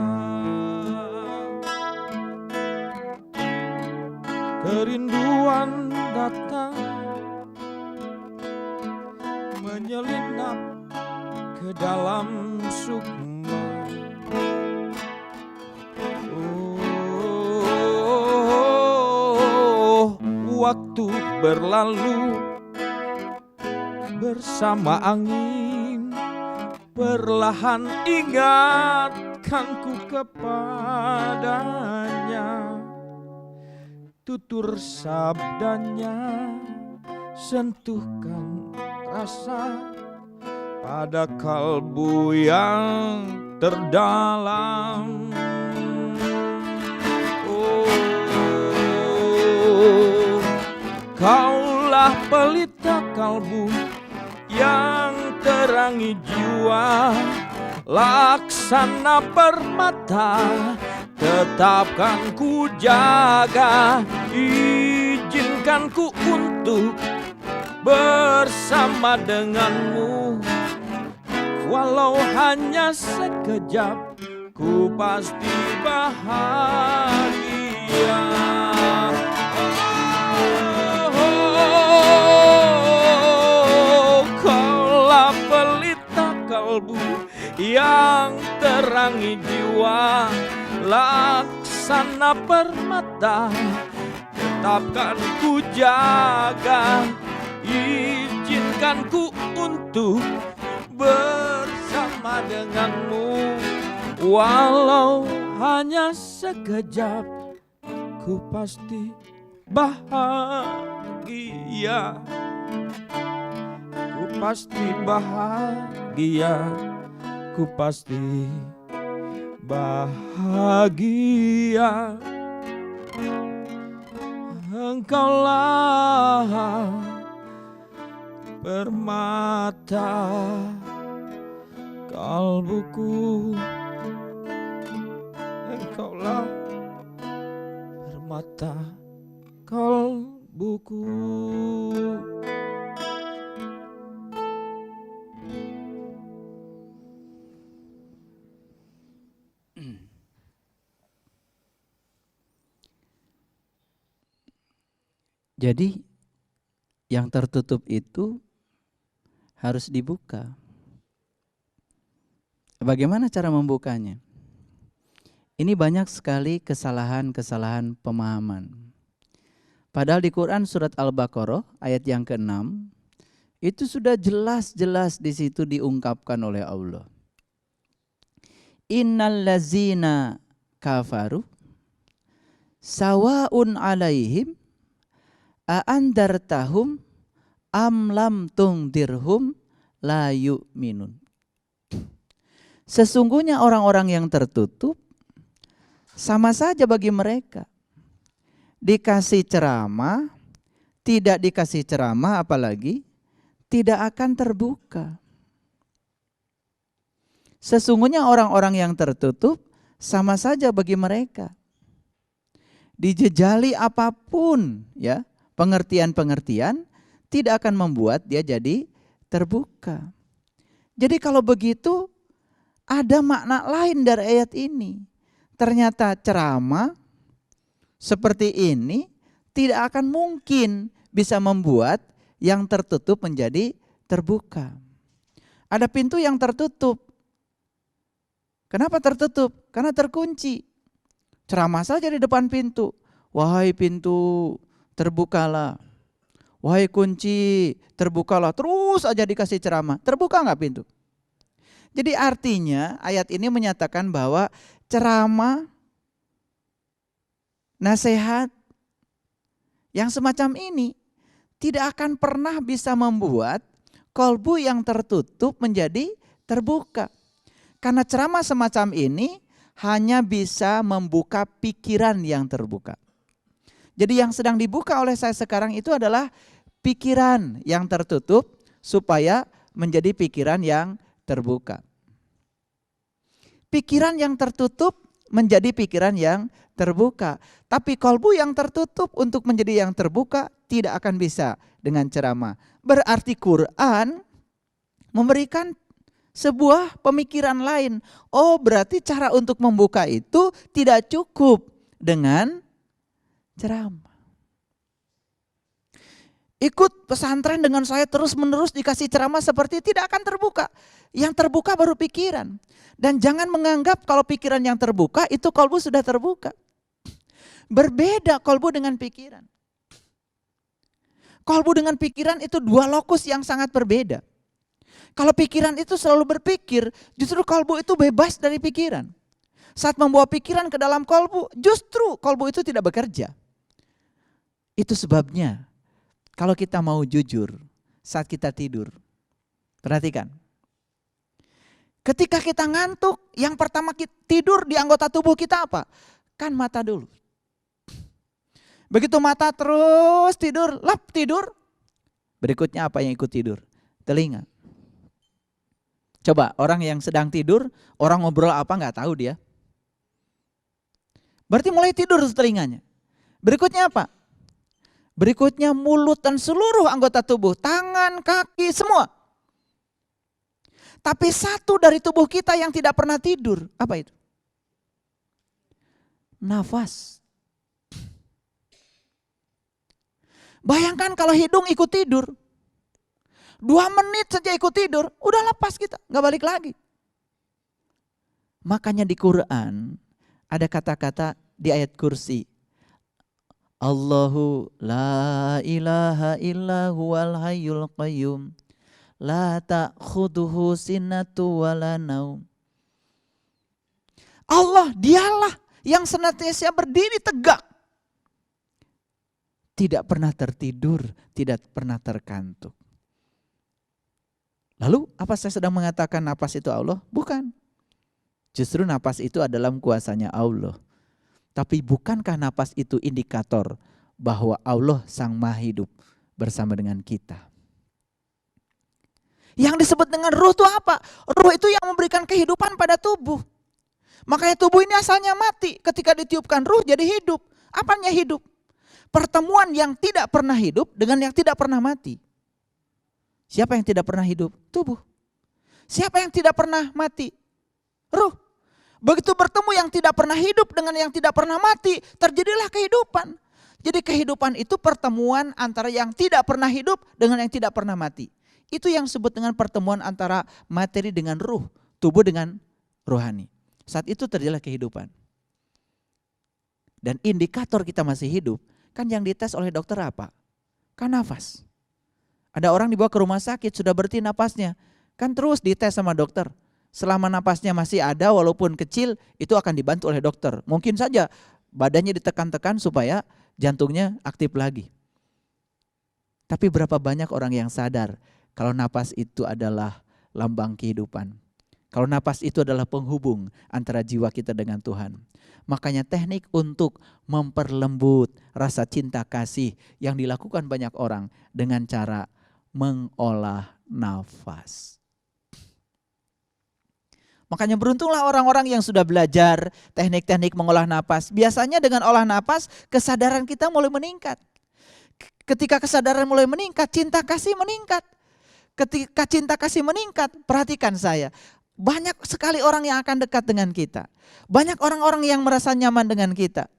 Kerinduan datang menyelinap ke dalam sukma. Oh, waktu berlalu bersama angin, perlahan ingatkanku kepadanya, tutur sabdanya, sentuhkan rasa pada kalbu yang terdalam. Oh, kaulah pelita kalbu yang terangi jiwa, laksana permata tetapkan ku jaga. Izinkan ku untuk bersama denganmu, walau hanya sekejap, ku pasti bahagia. Oh, kaulah pelita kalbu yang terangi jiwa, laksana permata tetapkan ku jaga. Izinkan ku untuk bersama denganmu, walau hanya sekejap, ku pasti bahagia. Ku pasti bahagia, ku pasti bahagia. Engkaulah permata kalbuku, engkaulah permata kalbuku. Jadi yang tertutup itu harus dibuka. Bagaimana cara membukanya? Ini banyak sekali kesalahan-kesalahan pemahaman. Padahal di Quran surat Al-Baqarah ayat yang ke-6 itu sudah jelas-jelas di situ diungkapkan oleh Allah. Innal ladzina kafaru sawaun alaihim a andartahum am lam tungdirhum la yu'minun. Sesungguhnya orang-orang yang tertutup sama saja bagi mereka. Dikasih ceramah, tidak dikasih ceramah apalagi tidak akan terbuka. Sesungguhnya orang-orang yang tertutup sama saja bagi mereka. Dijejali apapun ya, pengertian-pengertian tidak akan membuat dia jadi terbuka. Jadi kalau begitu ada makna lain dari ayat ini. Ternyata ceramah seperti ini tidak akan mungkin bisa membuat yang tertutup menjadi terbuka. Ada pintu yang tertutup. Kenapa tertutup? Karena terkunci. Ceramah saja di depan pintu. Wahai pintu, terbukalah. Wahai kunci, terbukalah. Terus aja dikasih ceramah. Terbuka enggak pintu? Jadi artinya ayat ini menyatakan bahwa ceramah, nasihat yang semacam ini tidak akan pernah bisa membuat kolbu yang tertutup menjadi terbuka. Karena ceramah semacam ini hanya bisa membuka pikiran yang terbuka. Jadi yang sedang dibuka oleh saya sekarang itu adalah pikiran yang tertutup supaya menjadi pikiran yang terbuka. Pikiran yang tertutup menjadi pikiran yang terbuka. Tapi kolbu yang tertutup untuk menjadi yang terbuka tidak akan bisa dengan ceramah. Berarti Quran memberikan sebuah pemikiran lain. Oh, berarti cara untuk membuka itu tidak cukup dengan ceramah. Ikut pesantren dengan saya terus-menerus dikasih ceramah seperti tidak akan terbuka. Yang terbuka baru pikiran. Dan jangan menganggap kalau pikiran yang terbuka itu kolbu sudah terbuka. Berbeda kolbu dengan pikiran. Kolbu dengan pikiran itu dua lokus yang sangat berbeda. Kalau pikiran itu selalu berpikir, justru kolbu itu bebas dari pikiran. Saat membawa pikiran ke dalam kolbu, justru kolbu itu tidak bekerja. Itu sebabnya kalau kita mau jujur saat kita tidur, perhatikan. Ketika kita ngantuk, yang pertama kita tidur di anggota tubuh kita apa? Kan mata dulu. Begitu mata terus tidur, lap tidur. Berikutnya apa yang ikut tidur? Telinga. Coba orang yang sedang tidur, orang ngobrol apa nggak tahu dia. Berarti mulai tidur telinganya. Berikutnya apa? Berikutnya mulut dan seluruh anggota tubuh, tangan, kaki, semua. Tapi satu dari tubuh kita yang tidak pernah tidur, apa itu? Nafas. Bayangkan kalau hidung ikut tidur, 2 menit saja ikut tidur, udah lepas kita, gak balik lagi. Makanya di Quran ada kata-kata di ayat kursi, Allahu la ilaha illa huwal hayyul qayyum la ta'khuduhu sinatu wala naum. Allah dialah yang senantiasa berdiri tegak. Tidak pernah tertidur, tidak pernah terkantuk. Lalu apa saya sedang mengatakan napas itu Allah? Bukan. Justru napas itu adalah kuasanya Allah. Tapi bukankah napas itu indikator bahwa Allah Sang Maha Hidup bersama dengan kita? Yang disebut dengan ruh itu apa? Ruh itu yang memberikan kehidupan pada tubuh. Makanya tubuh ini asalnya mati. Ketika ditiupkan ruh jadi hidup. Apanya hidup? Pertemuan yang tidak pernah hidup dengan yang tidak pernah mati. Siapa yang tidak pernah hidup? Tubuh. Siapa yang tidak pernah mati? Ruh. Begitu bertemu yang tidak pernah hidup dengan yang tidak pernah mati, terjadilah kehidupan. Jadi kehidupan itu pertemuan antara yang tidak pernah hidup dengan yang tidak pernah mati. Itu yang disebut dengan pertemuan antara materi dengan ruh, tubuh dengan rohani. Saat itu terjadilah kehidupan. Dan indikator kita masih hidup, kan yang dites oleh dokter apa? Kan nafas. Ada orang dibawa ke rumah sakit, sudah berhenti napasnya. Kan terus dites sama dokter. Selama napasnya masih ada walaupun kecil, itu akan dibantu oleh dokter. Mungkin saja badannya ditekan-tekan supaya jantungnya aktif lagi. Tapi berapa banyak orang yang sadar kalau napas itu adalah lambang kehidupan. Kalau napas itu adalah penghubung antara jiwa kita dengan Tuhan. Makanya teknik untuk memperlembut rasa cinta kasih yang dilakukan banyak orang dengan cara mengolah nafas. Makanya beruntunglah orang-orang yang sudah belajar teknik-teknik mengolah nafas. Biasanya dengan olah nafas kesadaran kita mulai meningkat. Ketika kesadaran mulai meningkat, cinta kasih meningkat. Ketika cinta kasih meningkat, perhatikan saya. Banyak sekali orang yang akan dekat dengan kita. Banyak orang-orang yang merasa nyaman dengan kita.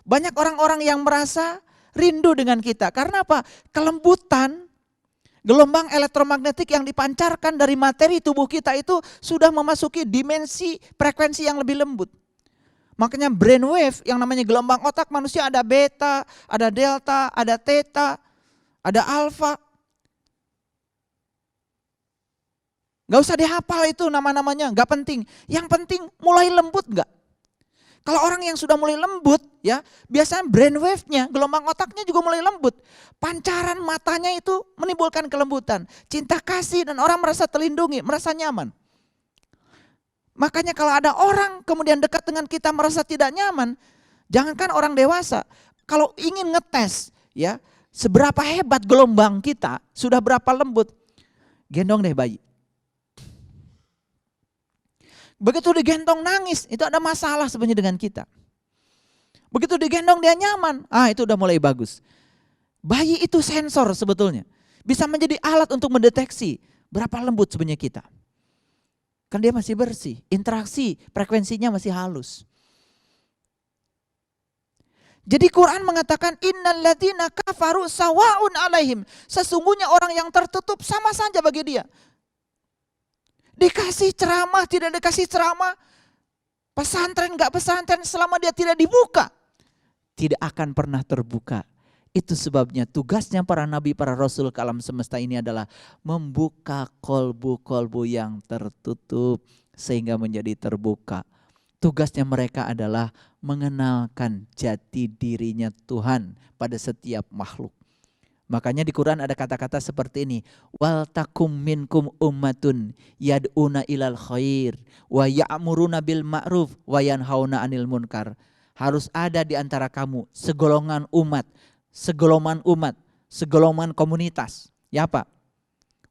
Banyak orang-orang yang merasa rindu dengan kita. Karena apa? Kelembutan, gelombang elektromagnetik yang dipancarkan dari materi tubuh kita itu sudah memasuki dimensi frekuensi yang lebih lembut. Makanya brainwave yang namanya gelombang otak manusia ada beta, ada delta, ada theta, ada alfa. Gak usah dihafal itu nama-namanya, gak penting. Yang penting mulai lembut gak? Kalau orang yang sudah mulai lembut ya, biasanya brainwave-nya, gelombang otaknya juga mulai lembut. Pancaran matanya itu menimbulkan kelembutan. Cinta kasih dan orang merasa terlindungi, merasa nyaman. Makanya kalau ada orang kemudian dekat dengan kita merasa tidak nyaman, jangankan orang dewasa, kalau ingin ngetes ya, seberapa hebat gelombang kita, sudah berapa lembut, gendong deh bayi. Begitu digendong nangis, itu ada masalah sebenarnya dengan kita. Begitu digendong dia nyaman, itu udah mulai bagus. Bayi itu sensor sebetulnya, bisa menjadi alat untuk mendeteksi berapa lembut sebenarnya kita. Kan dia masih bersih, interaksi frekuensinya masih halus. Jadi Quran mengatakan innal ladzina kafaru sawaun alaihim. Sesungguhnya orang yang tertutup sama saja bagi dia. Dikasih ceramah, tidak dikasih ceramah. Pesantren enggak pesantren selama dia tidak dibuka, tidak akan pernah terbuka. Itu sebabnya tugasnya para nabi, para rasul ke alam semesta ini adalah membuka kolbu-kolbu yang tertutup sehingga menjadi terbuka. Tugasnya mereka adalah mengenalkan jati dirinya Tuhan pada setiap makhluk. Makanya di Quran ada kata-kata seperti ini. Wal takum minkum ummatun yad'una ilal khair wa ya'muruna bil ma'ruf wa yanhauna 'anil munkar. Harus ada di antara kamu segolongan umat, segolongan komunitas. Ya apa?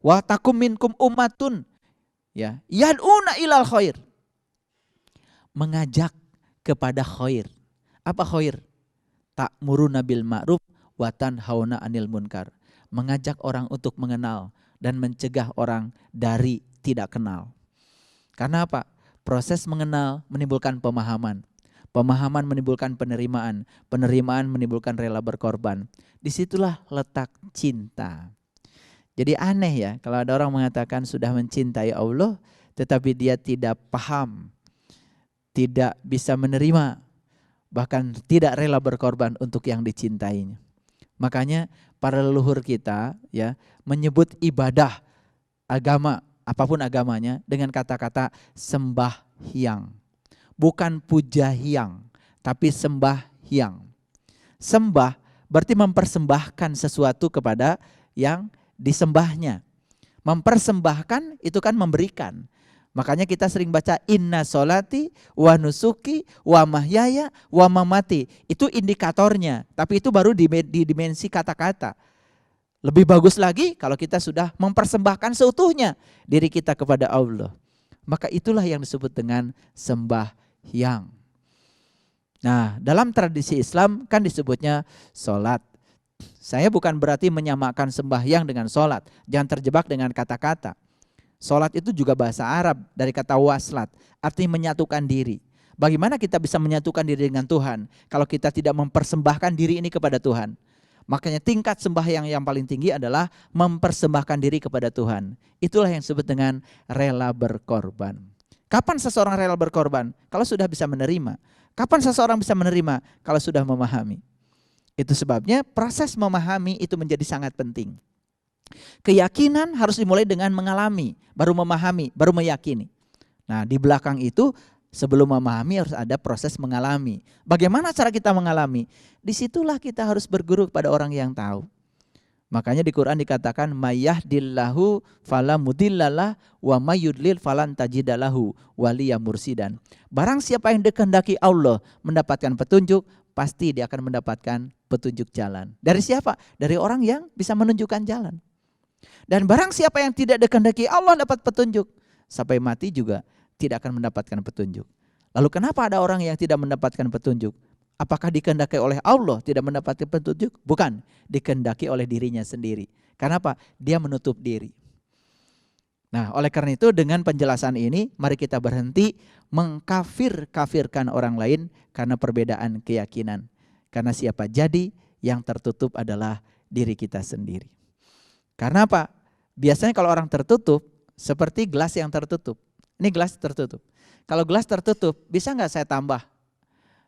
Wa takum minkum ummatun ya, yad'una ilal khair. Mengajak kepada khair. Apa khair? Ta'muruna bil ma'ruf wa tanhauna 'anil munkar. Mengajak orang untuk mengenal dan mencegah orang dari tidak kenal. Karena apa? Proses mengenal menimbulkan pemahaman. Pemahaman menimbulkan penerimaan, penerimaan menimbulkan rela berkorban. Disitulah letak cinta. Jadi aneh ya kalau ada orang mengatakan sudah mencintai Allah tetapi dia tidak paham, tidak bisa menerima, bahkan tidak rela berkorban untuk yang dicintainya. Makanya para leluhur kita ya menyebut ibadah agama, apapun agamanya dengan kata-kata sembahyang. Bukan puja hyang, tapi sembah hyang. Sembah berarti mempersembahkan sesuatu kepada yang disembahnya. Mempersembahkan itu kan memberikan. Makanya kita sering baca inna sholati wa nusuki wa mahyaya wa mamati. Itu indikatornya, tapi itu baru di dimensi kata-kata. Lebih bagus lagi kalau kita sudah mempersembahkan seutuhnya diri kita kepada Allah. Maka itulah yang disebut dengan sembahyang. Nah, dalam tradisi Islam kan disebutnya sholat. Saya bukan berarti menyamakan sembahyang dengan sholat. Jangan terjebak dengan kata-kata. Sholat itu juga bahasa Arab dari kata waslat, artinya menyatukan diri. Bagaimana kita bisa menyatukan diri dengan Tuhan kalau kita tidak mempersembahkan diri ini kepada Tuhan? Makanya tingkat sembahyang yang paling tinggi adalah mempersembahkan diri kepada Tuhan. Itulah yang disebut dengan rela berkorban. Kapan seseorang rela berkorban? Kalau sudah bisa menerima. Kapan seseorang bisa menerima? Kalau sudah memahami. Itu sebabnya proses memahami itu menjadi sangat penting. Keyakinan harus dimulai dengan mengalami, baru memahami, baru meyakini. Nah, di belakang itu sebelum memahami harus ada proses mengalami. Bagaimana cara kita mengalami? Disitulah kita harus berguru kepada orang yang tahu. Makanya di Quran dikatakan mayyahdillahu fala mudhillalah wa mayyudlil falan tajidalahu waliya mursidan. Barang siapa yang dikehendaki Allah mendapatkan petunjuk, pasti dia akan mendapatkan petunjuk jalan. Dari siapa? Dari orang yang bisa menunjukkan jalan. Dan barang siapa yang tidak dikehendaki Allah dapat petunjuk, sampai mati juga tidak akan mendapatkan petunjuk. Lalu kenapa ada orang yang tidak mendapatkan petunjuk? Apakah dikehendaki oleh Allah tidak mendapatkan petunjuk? Bukan, dikehendaki oleh dirinya sendiri. Karena apa? Dia menutup diri. Nah, oleh karena itu dengan penjelasan ini, mari kita berhenti mengkafir-kafirkan orang lain karena perbedaan keyakinan. Karena siapa jadi yang tertutup adalah diri kita sendiri. Karena apa? Biasanya kalau orang tertutup, seperti gelas yang tertutup. Ini gelas tertutup. Kalau gelas tertutup, bisa nggak saya tambah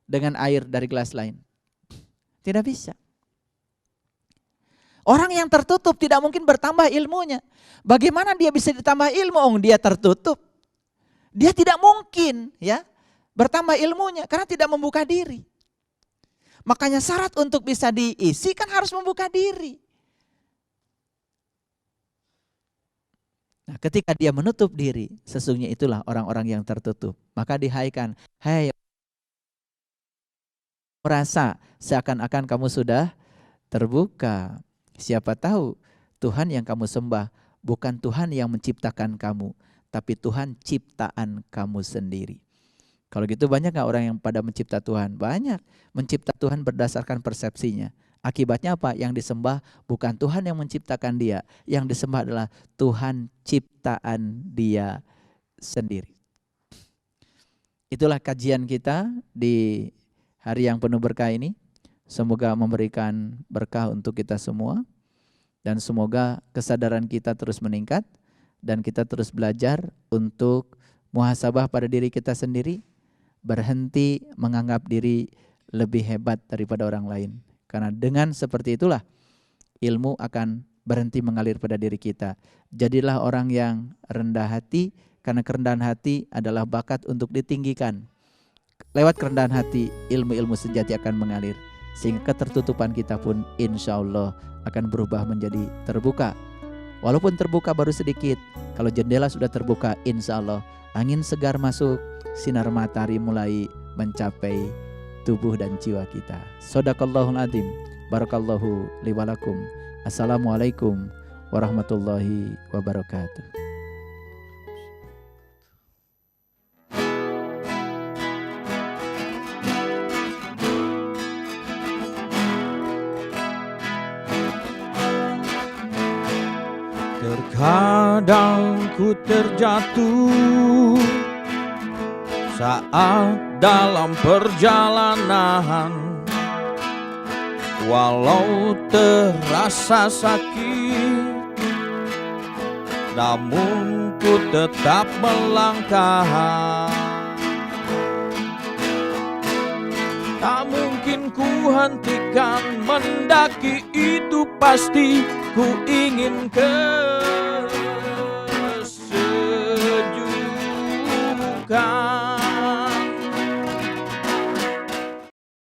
dengan air dari gelas lain? Tidak bisa. Orang yang tertutup tidak mungkin bertambah ilmunya. Bagaimana dia bisa ditambah ilmu? Oh, dia tertutup. Dia tidak mungkin ya bertambah ilmunya karena tidak membuka diri. Makanya syarat untuk bisa diisi kan harus membuka diri. Nah, ketika dia menutup diri, sesungguhnya itulah orang-orang yang tertutup. Maka dihaikan, hai merasa seakan-akan kamu sudah terbuka. Siapa tahu Tuhan yang kamu sembah bukan Tuhan yang menciptakan kamu, tapi Tuhan ciptaan kamu sendiri. Kalau gitu banyak gak orang yang pada mencipta Tuhan? Banyak. Mencipta Tuhan berdasarkan persepsinya. Akibatnya apa? Yang disembah bukan Tuhan yang menciptakan dia. Yang disembah adalah Tuhan ciptaan dia sendiri. Itulah kajian kita di hari yang penuh berkah ini. Semoga memberikan berkah untuk kita semua. Dan semoga kesadaran kita terus meningkat. Dan kita terus belajar untuk muhasabah pada diri kita sendiri. Berhenti menganggap diri lebih hebat daripada orang lain. Karena dengan seperti itulah ilmu akan berhenti mengalir pada diri kita. Jadilah orang yang rendah hati, karena kerendahan hati adalah bakat untuk ditinggikan. Lewat kerendahan hati, ilmu-ilmu sejati akan mengalir. Sehingga ketertutupan kita pun insya Allah akan berubah menjadi terbuka. Walaupun terbuka baru sedikit, kalau jendela sudah terbuka, insya Allah angin segar masuk, sinar matahari mulai mencapai tubuh dan jiwa kita. Shadaqallahul adzim. Barakallahu li wa lakum. Assalamualaikum warahmatullahi wabarakatuh. Terkadang ku terjatuh saat dalam perjalanan, walau terasa sakit, namun ku tetap melangkah. Tak mungkin ku hentikan mendaki, itu pasti ku ingin kesejukan.